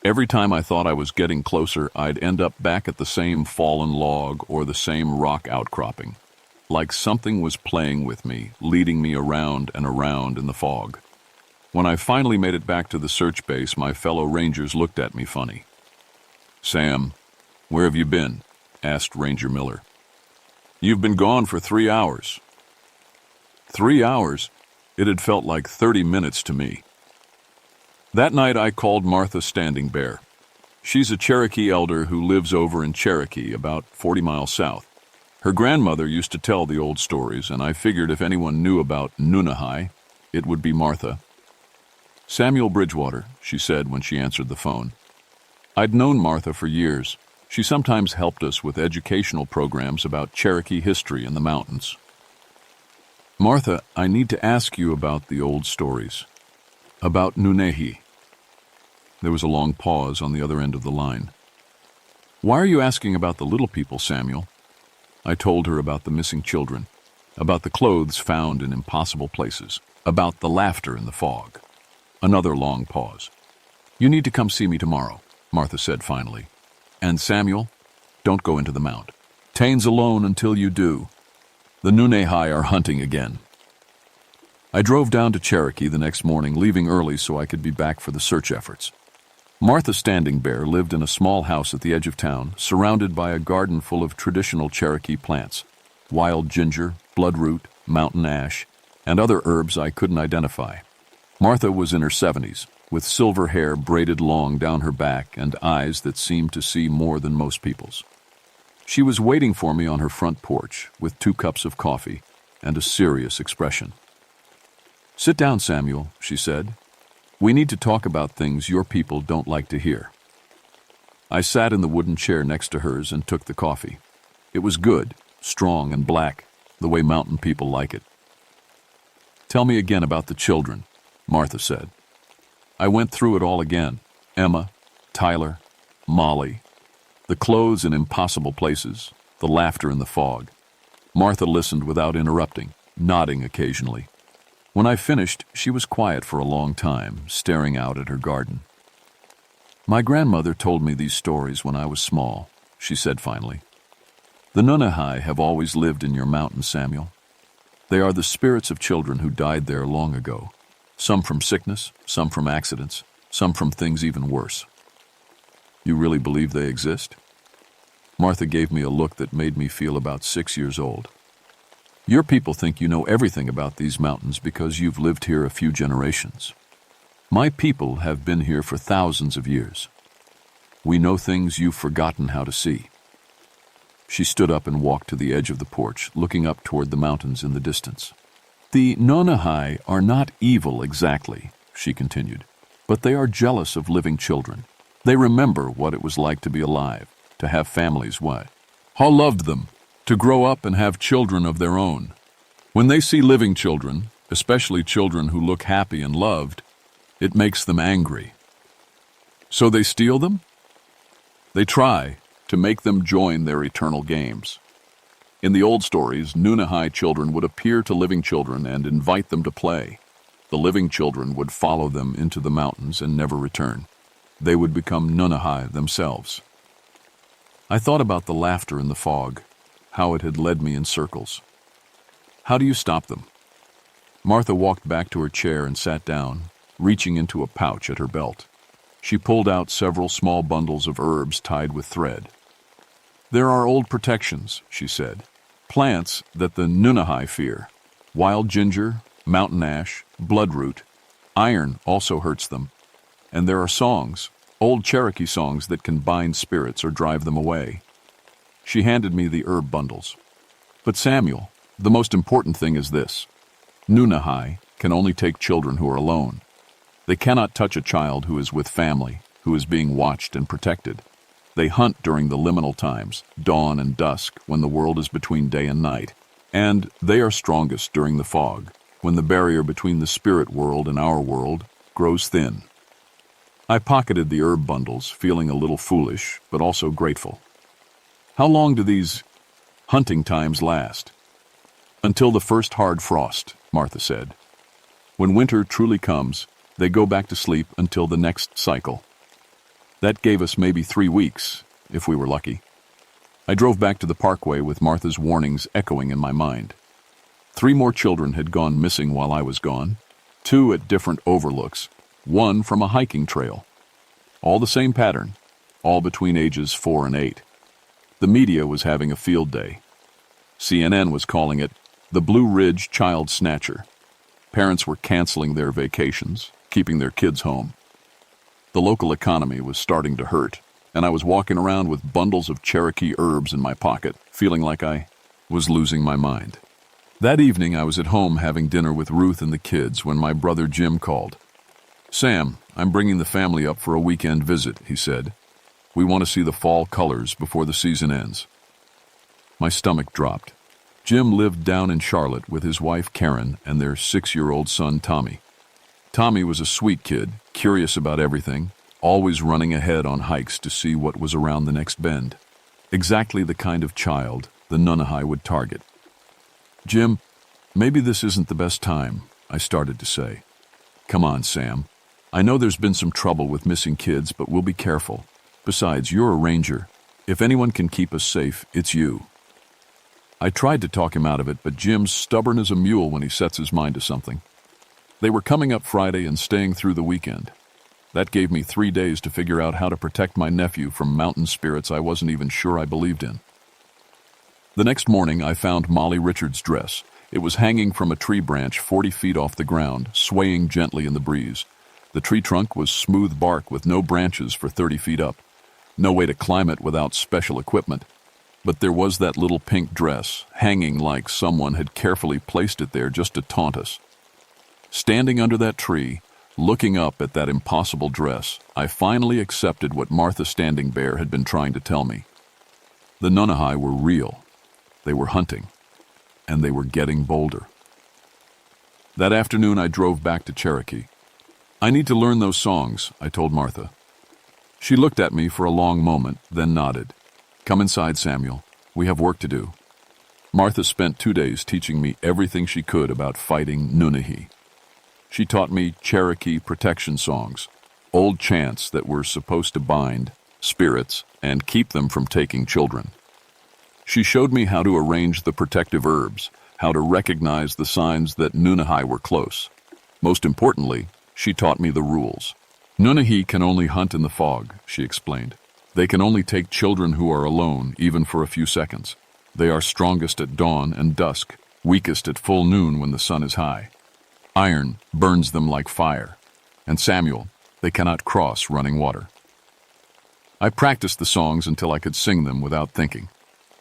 A: Every time I thought I was getting closer, I'd end up back at the same fallen log or the same rock outcropping, like something was playing with me, leading me around and around in the fog. When I finally made it back to the search base, my fellow rangers looked at me funny. "Sam, where have you been?" asked Ranger Miller. "You've been gone for 3 hours." 3 hours? It had felt like 30 minutes to me. That night I called Martha Standing Bear. She's a Cherokee elder who lives over in Cherokee, about 40 miles south. Her grandmother used to tell the old stories, and I figured if anyone knew about Nunahai, it would be Martha. "Samuel Bridgewater," she said when she answered the phone. I'd known Martha for years. She sometimes helped us with educational programs about Cherokee history in the mountains. "Martha, I need to ask you about the old stories. About Nunehi." There was a long pause on the other end of the line. "Why are you asking about the little people, Samuel?" I told her about the missing children, about the clothes found in impossible places, about the laughter in the fog. Another long pause. "You need to come see me tomorrow," Martha said finally. "And Samuel, don't go into the mount. Tane's alone until you do. The Nunehai are hunting again." I drove down to Cherokee the next morning, leaving early so I could be back for the search efforts. Martha Standing Bear lived in a small house at the edge of town, surrounded by a garden full of traditional Cherokee plants, wild ginger, bloodroot, mountain ash, and other herbs I couldn't identify. Martha was in her 70s, with silver hair braided long down her back and eyes that seemed to see more than most people's. She was waiting for me on her front porch with 2 cups of coffee and a serious expression. "Sit down, Samuel," she said. "We need to talk about things your people don't like to hear." I sat in the wooden chair next to hers and took the coffee. It was good, strong and black, the way mountain people like it. "Tell me again about the children," Martha said. I went through it all again. Emma, Tyler, Molly, the clothes in impossible places, the laughter in the fog. Martha listened without interrupting, nodding occasionally. When I finished, she was quiet for a long time, staring out at her garden. "My grandmother told me these stories when I was small," she said finally. "The Nunehai have always lived in your mountain, Samuel. They are the spirits of children who died there long ago, some from sickness, some from accidents, some from things even worse." "You really believe they exist?" Martha gave me a look that made me feel about 6 years old. "Your people think you know everything about these mountains because you've lived here a few generations. My people have been here for thousands of years. We know things you've forgotten how to see." She stood up and walked to the edge of the porch, looking up toward the mountains in the distance. "The Nunehai are not evil exactly," she continued, "but they are jealous of living children. They remember what it was like to be alive, to have families, how loved them, to grow up and have children of their own. When they see living children, especially children who look happy and loved, it makes them angry. So they steal them? They try to make them join their eternal games. In the old stories, Nunehai children would appear to living children and invite them to play. The living children would follow them into the mountains and never return. They would become Nunehai themselves. I thought about the laughter in the fog, how it had led me in circles. How do you stop them? Martha walked back to her chair and sat down, reaching into a pouch at her belt. She pulled out several small bundles of herbs tied with thread. There are old protections, she said. Plants that the Nunahai fear. Wild ginger, mountain ash, bloodroot. Iron also hurts them. And there are songs, old Cherokee songs that can bind spirits or drive them away. She handed me the herb bundles. But Samuel, the most important thing is this. Nunahai can only take children who are alone. They cannot touch a child who is with family, who is being watched and protected. They hunt during the liminal times, dawn and dusk, when the world is between day and night. And they are strongest during the fog, when the barrier between the spirit world and our world grows thin. I pocketed the herb bundles, feeling a little foolish, but also grateful. How long do these hunting times last? Until the first hard frost, Martha said. When winter truly comes, they go back to sleep until the next cycle. That gave us maybe 3 weeks, if we were lucky. I drove back to the parkway with Martha's warnings echoing in my mind. 3 more children had gone missing while I was gone, 2 at different overlooks, 1 from a hiking trail. All the same pattern, all between ages 4 and 8. The media was having a field day. CNN was calling it the Blue Ridge Child Snatcher. Parents were canceling their vacations, keeping their kids home. The local economy was starting to hurt, and I was walking around with bundles of Cherokee herbs in my pocket, feeling like I was losing my mind. That evening, I was at home having dinner with Ruth and the kids when my brother Jim called. "Sam, I'm bringing the family up for a weekend visit," he said. "We want to see the fall colors before the season ends." My stomach dropped. Jim lived down in Charlotte with his wife Karen and their 6-year-old son Tommy. Tommy was a sweet kid, curious about everything, always running ahead on hikes to see what was around the next bend. Exactly the kind of child the Nunahai would target. "Jim, maybe this isn't the best time," I started to say. "Come on, Sam. I know there's been some trouble with missing kids, but we'll be careful. Besides, you're a ranger. If anyone can keep us safe, it's you." I tried to talk him out of it, but Jim's stubborn as a mule when he sets his mind to something. They were coming up Friday and staying through the weekend. That gave me 3 days to figure out how to protect my nephew from mountain spirits I wasn't even sure I believed in. The next morning, I found Molly Richards' dress. It was hanging from a tree branch 40 feet off the ground, swaying gently in the breeze. The tree trunk was smooth bark with no branches for 30 feet up. No way to climb it without special equipment. But there was that little pink dress, hanging like someone had carefully placed it there just to taunt us. Standing under that tree, looking up at that impossible dress, I finally accepted what Martha Standing Bear had been trying to tell me. The Nunahai were real. They were hunting. And they were getting bolder. That afternoon, I drove back to Cherokee. "I need to learn those songs," I told Martha. She looked at me for a long moment, then nodded. "Come inside, Samuel. We have work to do." Martha spent 2 days teaching me everything she could about fighting Nunahai. She taught me Cherokee protection songs, old chants that were supposed to bind spirits and keep them from taking children. She showed me how to arrange the protective herbs, how to recognize the signs that Nunahai were close. Most importantly, she taught me the rules. Nunahai can only hunt in the fog, she explained. They can only take children who are alone, even for a few seconds. They are strongest at dawn and dusk, weakest at full noon when the sun is high. Iron burns them like fire. And Samuel, they cannot cross running water. I practiced the songs until I could sing them without thinking.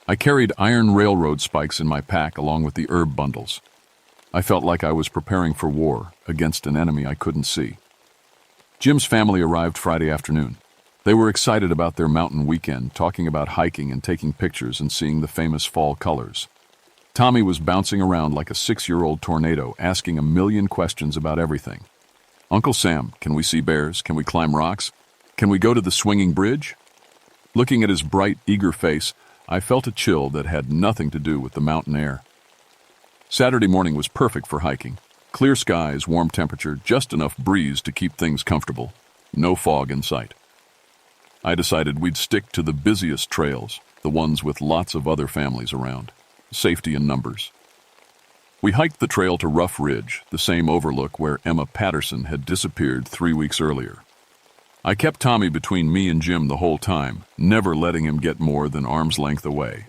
A: I carried iron railroad spikes in my pack along with the herb bundles. I felt like I was preparing for war against an enemy I couldn't see. Jim's family arrived Friday afternoon. They were excited about their mountain weekend, talking about hiking and taking pictures and seeing the famous fall colors. Tommy was bouncing around like a 6-year-old tornado, asking a million questions about everything. "Uncle Sam, can we see bears? Can we climb rocks? Can we go to the swinging bridge?" Looking at his bright, eager face, I felt a chill that had nothing to do with the mountain air. Saturday morning was perfect for hiking. Clear skies, warm temperature, just enough breeze to keep things comfortable. No fog in sight. I decided we'd stick to the busiest trails, the ones with lots of other families around. Safety in numbers. We hiked the trail to Rough Ridge, the same overlook where Emma Patterson had disappeared 3 weeks earlier. I kept Tommy between me and Jim the whole time, never letting him get more than arm's length away.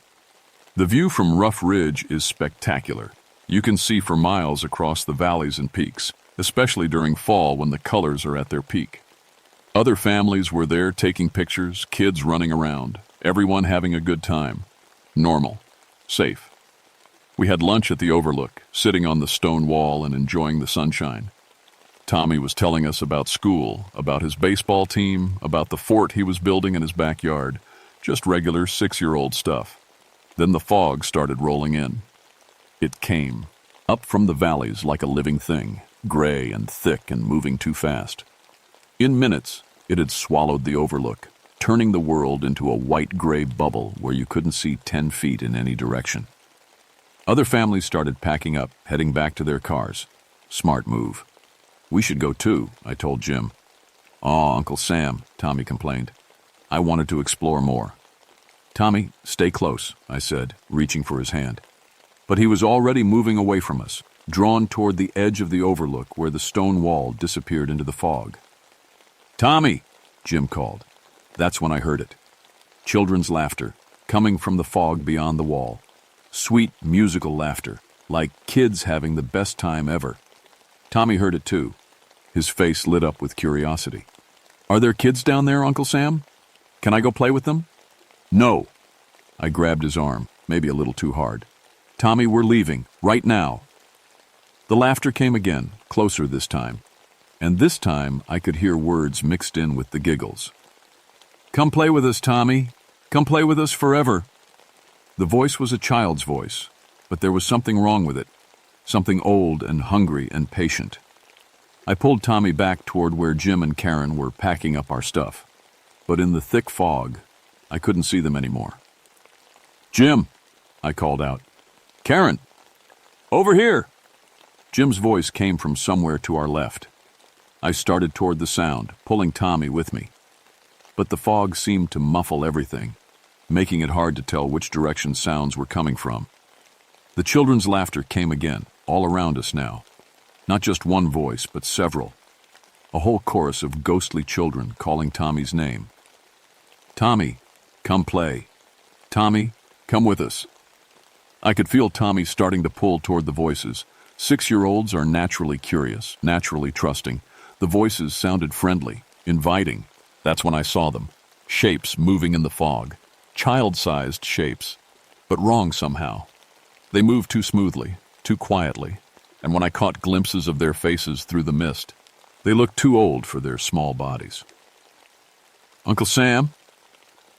A: The view from Rough Ridge is spectacular. You can see for miles across the valleys and peaks, especially during fall when the colors are at their peak. Other families were there taking pictures, kids running around, everyone having a good time. Normal. Safe. We had lunch at the overlook, sitting on the stone wall and enjoying the sunshine. Tommy was telling us about school, about his baseball team, about the fort he was building in his backyard, just regular 6-year-old stuff. Then the fog started rolling in. It came, up from the valleys like a living thing, gray and thick and moving too fast. In minutes, it had swallowed the overlook, turning the world into a white-gray bubble where you couldn't see 10 feet in any direction. Other families started packing up, heading back to their cars. Smart move. We should go too, I told Jim. "Aw, Uncle Sam," Tommy complained. I wanted to explore more. "Tommy, stay close," I said, reaching for his hand. But he was already moving away from us, drawn toward the edge of the overlook where the stone wall disappeared into the fog. "Tommy!" Jim called. That's when I heard it. Children's laughter, coming from the fog beyond the wall. Sweet, musical laughter, like kids having the best time ever. Tommy heard it too. His face lit up with curiosity. "Are there kids down there, Uncle Sam? Can I go play with them?" "No." I grabbed his arm, maybe a little too hard. "Tommy, we're leaving, right now." The laughter came again, closer this time. And this time I could hear words mixed in with the giggles. "Come play with us, Tommy. Come play with us forever." The voice was a child's voice, but there was something wrong with it, something old and hungry and patient. I pulled Tommy back toward where Jim and Karen were packing up our stuff, but in the thick fog, I couldn't see them anymore. "Jim," I called out. "Karen, over here." Jim's voice came from somewhere to our left. I started toward the sound, pulling Tommy with me. But the fog seemed to muffle everything, making it hard to tell which direction sounds were coming from. The children's laughter came again, all around us now. Not just one voice, but several. A whole chorus of ghostly children calling Tommy's name. "Tommy, come play. Tommy, come with us." I could feel Tommy starting to pull toward the voices. 6-year-olds are naturally curious, naturally trusting. The voices sounded friendly, inviting. That's when I saw them. Shapes moving in the fog. Child-sized shapes, but wrong somehow. They moved too smoothly, too quietly, and when I caught glimpses of their faces through the mist, they looked too old for their small bodies. "Uncle Sam?"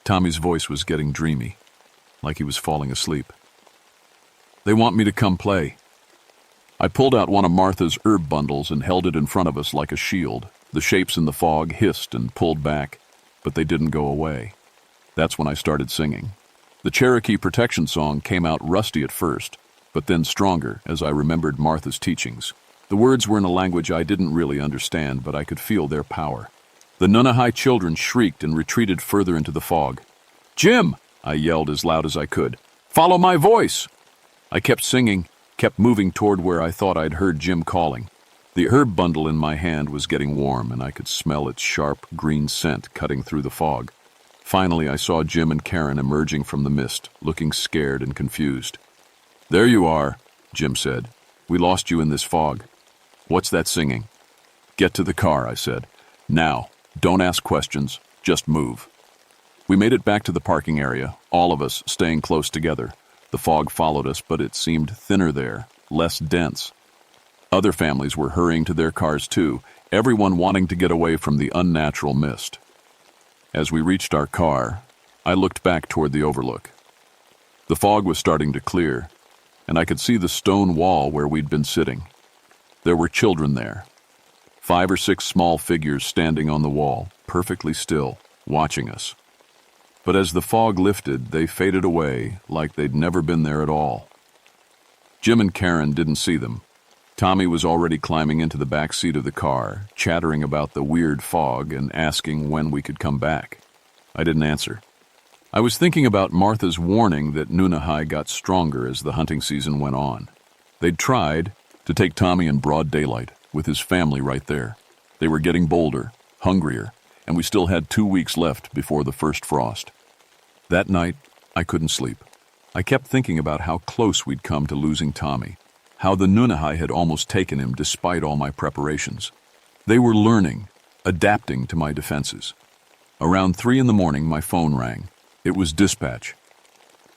A: Tommy's voice was getting dreamy, like he was falling asleep. "They want me to come play." I pulled out one of Martha's herb bundles and held it in front of us like a shield. The shapes in the fog hissed and pulled back, but they didn't go away. That's when I started singing. The Cherokee protection song came out rusty at first, but then stronger as I remembered Martha's teachings. The words were in a language I didn't really understand, but I could feel their power. The Nunahai children shrieked and retreated further into the fog. "Jim!" I yelled as loud as I could. "Follow my voice!" I kept singing, kept moving toward where I thought I'd heard Jim calling. The herb bundle in my hand was getting warm, and I could smell its sharp, green scent cutting through the fog. Finally, I saw Jim and Karen emerging from the mist, looking scared and confused. "There you are," Jim said. "We lost you in this fog. What's that singing?" "Get to the car," I said. "Now, don't ask questions, just move." We made it back to the parking area, all of us staying close together. The fog followed us, but it seemed thinner there, less dense. Other families were hurrying to their cars too, everyone wanting to get away from the unnatural mist. As we reached our car, I looked back toward the overlook. The fog was starting to clear, and I could see the stone wall where we'd been sitting. There were children there. 5 or 6 small figures standing on the wall, perfectly still, watching us. But as the fog lifted, they faded away like they'd never been there at all. Jim and Karen didn't see them. Tommy was already climbing into the back seat of the car, chattering about the weird fog and asking when we could come back. I didn't answer. I was thinking about Martha's warning that Nunahai got stronger as the hunting season went on. They'd tried to take Tommy in broad daylight, with his family right there. They were getting bolder, hungrier, and we still had 2 weeks left before the first frost. That night, I couldn't sleep. I kept thinking about how close we'd come to losing Tommy, how the Nunahai had almost taken him despite all my preparations. They were learning, adapting to my defenses. Around 3 in the morning, my phone rang. It was dispatch.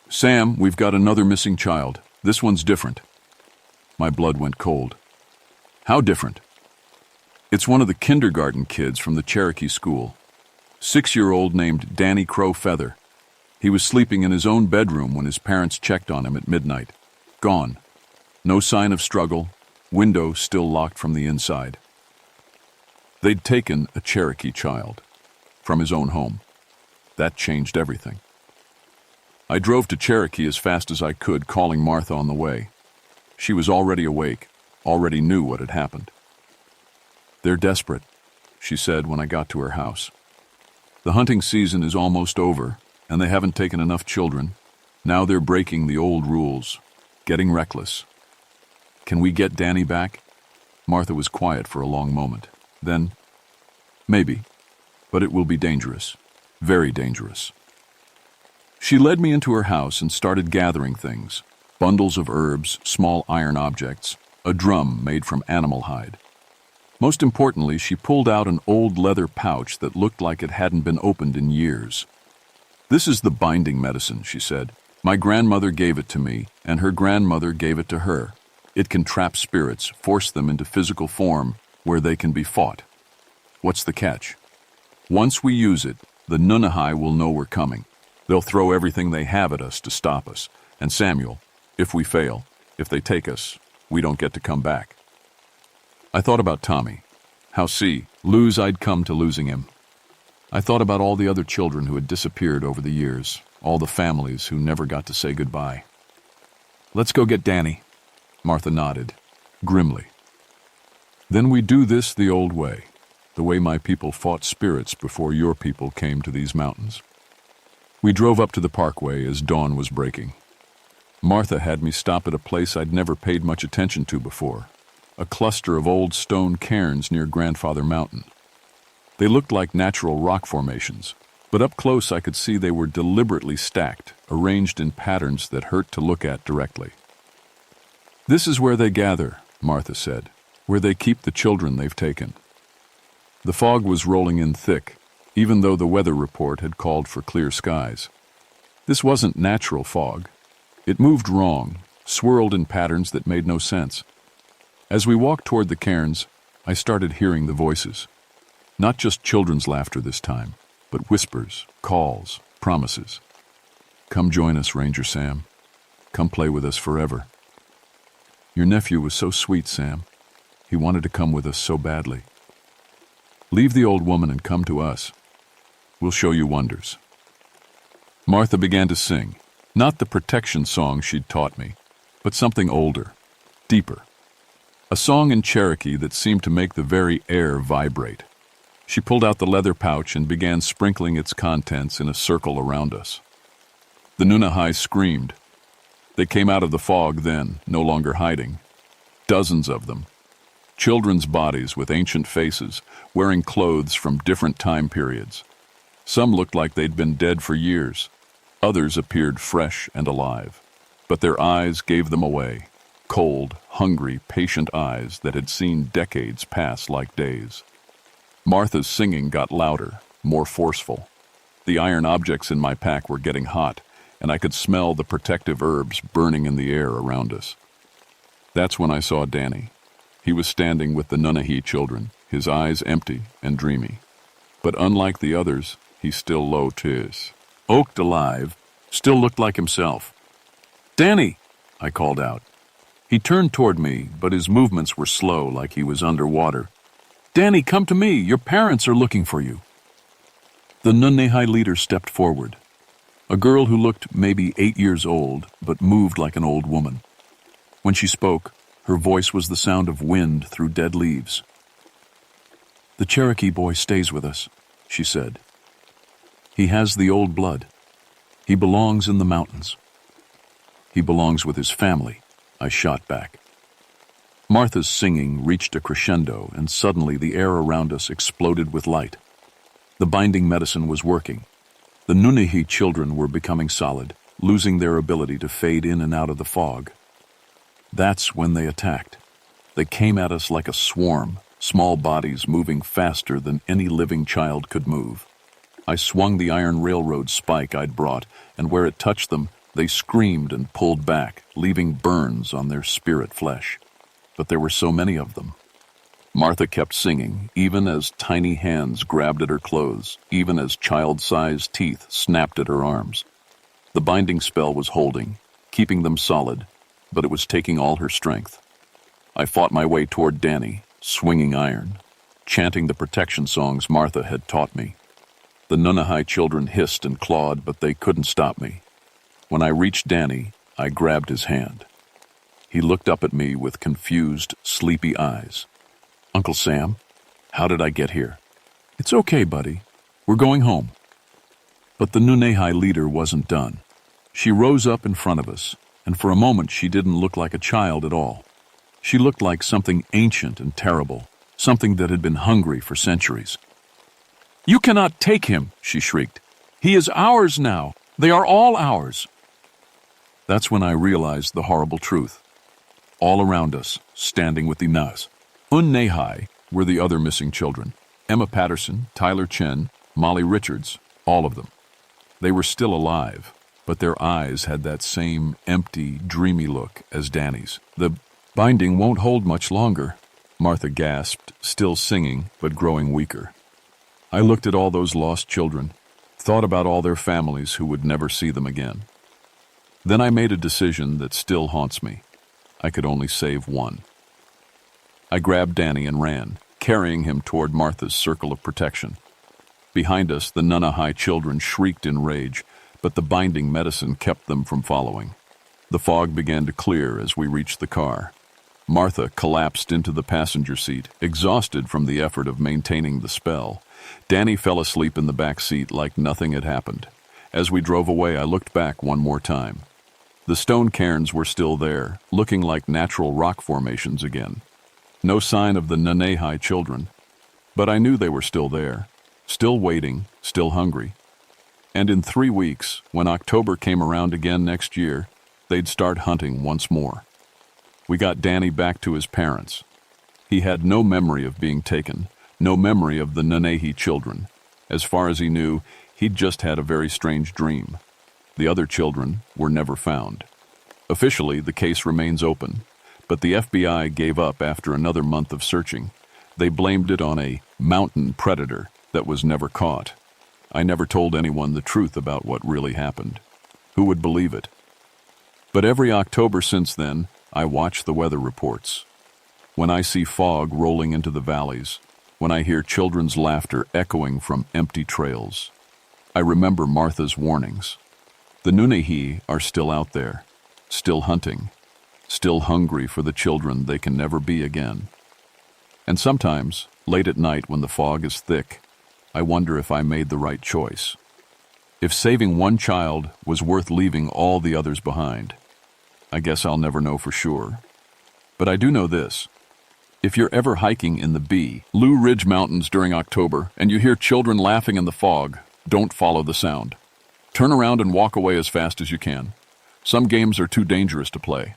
A: "Sam, we've got another missing child. This one's different." My blood went cold. "How different?" "It's one of the kindergarten kids from the Cherokee school. 6-year-old named Danny Crow Feather. He was sleeping in his own bedroom when his parents checked on him at midnight. Gone. No sign of struggle, window still locked from the inside." They'd taken a Cherokee child from his own home. That changed everything. I drove to Cherokee as fast as I could, calling Martha on the way. She was already awake, already knew what had happened. "They're desperate," she said when I got to her house. "The hunting season is almost over, and they haven't taken enough children. Now they're breaking the old rules, getting reckless. Can we get Danny back?" Martha was quiet for a long moment. Then, "Maybe, but it will be dangerous, very dangerous." She led me into her house and started gathering things: bundles of herbs, small iron objects, a drum made from animal hide. Most importantly, she pulled out an old leather pouch that looked like it hadn't been opened in years. "This is the binding medicine," she said. "My grandmother gave it to me, and her grandmother gave it to her. It can trap spirits, force them into physical form where they can be fought. What's the catch? Once we use it, the Nunahai will know we're coming. They'll throw everything they have at us to stop us. And Samuel, if we fail, if they take us, we don't get to come back." I thought about Tommy, how lose I'd come to losing him. I thought about all the other children who had disappeared over the years, all the families who never got to say goodbye. "Let's go get Danny," Martha nodded, grimly. "Then we do this the old way, the way my people fought spirits before your people came to these mountains." We drove up to the parkway as dawn was breaking. Martha had me stop at a place I'd never paid much attention to before, a cluster of old stone cairns near Grandfather Mountain. They looked like natural rock formations, but up close I could see they were deliberately stacked, arranged in patterns that hurt to look at directly. "This is where they gather," Martha said, "where they keep the children they've taken." The fog was rolling in thick, even though the weather report had called for clear skies. This wasn't natural fog. It moved wrong, swirled in patterns that made no sense. As we walked toward the cairns, I started hearing the voices. Not just children's laughter this time, but whispers, calls, promises. "Come join us, Ranger Sam. Come play with us forever. Your nephew was so sweet, Sam. He wanted to come with us so badly. Leave the old woman and come to us. We'll show you wonders." Martha began to sing, not the protection song she'd taught me, but something older, deeper. A song in Cherokee that seemed to make the very air vibrate. She pulled out the leather pouch and began sprinkling its contents in a circle around us. The Nunahai screamed. They came out of the fog then, no longer hiding. Dozens of them. Children's bodies with ancient faces, wearing clothes from different time periods. Some looked like they'd been dead for years. Others appeared fresh and alive. But their eyes gave them away. Cold, hungry, patient eyes that had seen decades pass like days. Martha's singing got louder, more forceful. The iron objects in my pack were getting hot, and I could smell the protective herbs burning in the air around us. That's when I saw Danny. He was standing with the Nunahai children, his eyes empty and dreamy. But unlike the others, he still low tears. Oaked alive, still looked like himself. "Danny!" I called out. He turned toward me, but his movements were slow, like he was underwater. "Danny, come to me! Your parents are looking for you!" The Nunahai leader stepped forward. A girl who looked maybe 8 years old, but moved like an old woman. When she spoke, her voice was the sound of wind through dead leaves. "The Cherokee boy stays with us," she said. "He has the old blood. He belongs in the mountains. He belongs with his family, I shot back. Martha's singing reached a crescendo, and suddenly the air around us exploded with light. The binding medicine was working. The Nunnehi children were becoming solid, losing their ability to fade in and out of the fog. That's when they attacked. They came at us like a swarm, small bodies moving faster than any living child could move. I swung the iron railroad spike I'd brought, and where it touched them, they screamed and pulled back, leaving burns on their spirit flesh. But there were so many of them. Martha kept singing, even as tiny hands grabbed at her clothes, even as child-sized teeth snapped at her arms. The binding spell was holding, keeping them solid, but it was taking all her strength. I fought my way toward Danny, swinging iron, chanting the protection songs Martha had taught me. The Nunnehi children hissed and clawed, but they couldn't stop me. When I reached Danny, I grabbed his hand. He looked up at me with confused, sleepy eyes. "Uncle Sam, how did I get here?" "It's okay, buddy. We're going home." But the Nunnehi leader wasn't done. She rose up in front of us, and for a moment she didn't look like a child at all. She looked like something ancient and terrible, something that had been hungry for centuries. "You cannot take him," she shrieked. "He is ours now. They are all ours." That's when I realized the horrible truth. All around us, standing with the Nunnehi, were the other missing children. Emma Patterson, Tyler Chen, Molly Richards, all of them. They were still alive, but their eyes had that same empty, dreamy look as Danny's. "The binding won't hold much longer," Martha gasped, still singing, but growing weaker. I looked at all those lost children, thought about all their families who would never see them again. Then I made a decision that still haunts me. I could only save one. I grabbed Danny and ran, carrying him toward Martha's circle of protection. Behind us, the Nunnehi children shrieked in rage, but the binding medicine kept them from following. The fog began to clear as we reached the car. Martha collapsed into the passenger seat, exhausted from the effort of maintaining the spell. Danny fell asleep in the back seat like nothing had happened. As we drove away, I looked back one more time. The stone cairns were still there, looking like natural rock formations again. No sign of the Nunnehi children, but I knew they were still there, still waiting, still hungry. And in 3 weeks, when October came around again next year, they'd start hunting once more. We got Danny back to his parents. He had no memory of being taken, no memory of the Nunnehi children. As far as he knew, he'd just had a very strange dream. The other children were never found. Officially, the case remains open, but the FBI gave up after another month of searching. They blamed it on a mountain predator that was never caught. I never told anyone the truth about what really happened. Who would believe it? But every October since then, I watch the weather reports. When I see fog rolling into the valleys, when I hear children's laughter echoing from empty trails, I remember Martha's warnings. The Nunnehi are still out there, still hunting, still hungry for the children they can never be again. And sometimes, late at night when the fog is thick, I wonder if I made the right choice. If saving one child was worth leaving all the others behind. I guess I'll never know for sure. But I do know this. If you're ever hiking in the Blue Ridge Mountains during October and you hear children laughing in the fog, don't follow the sound. Turn around and walk away as fast as you can. Some games are too dangerous to play.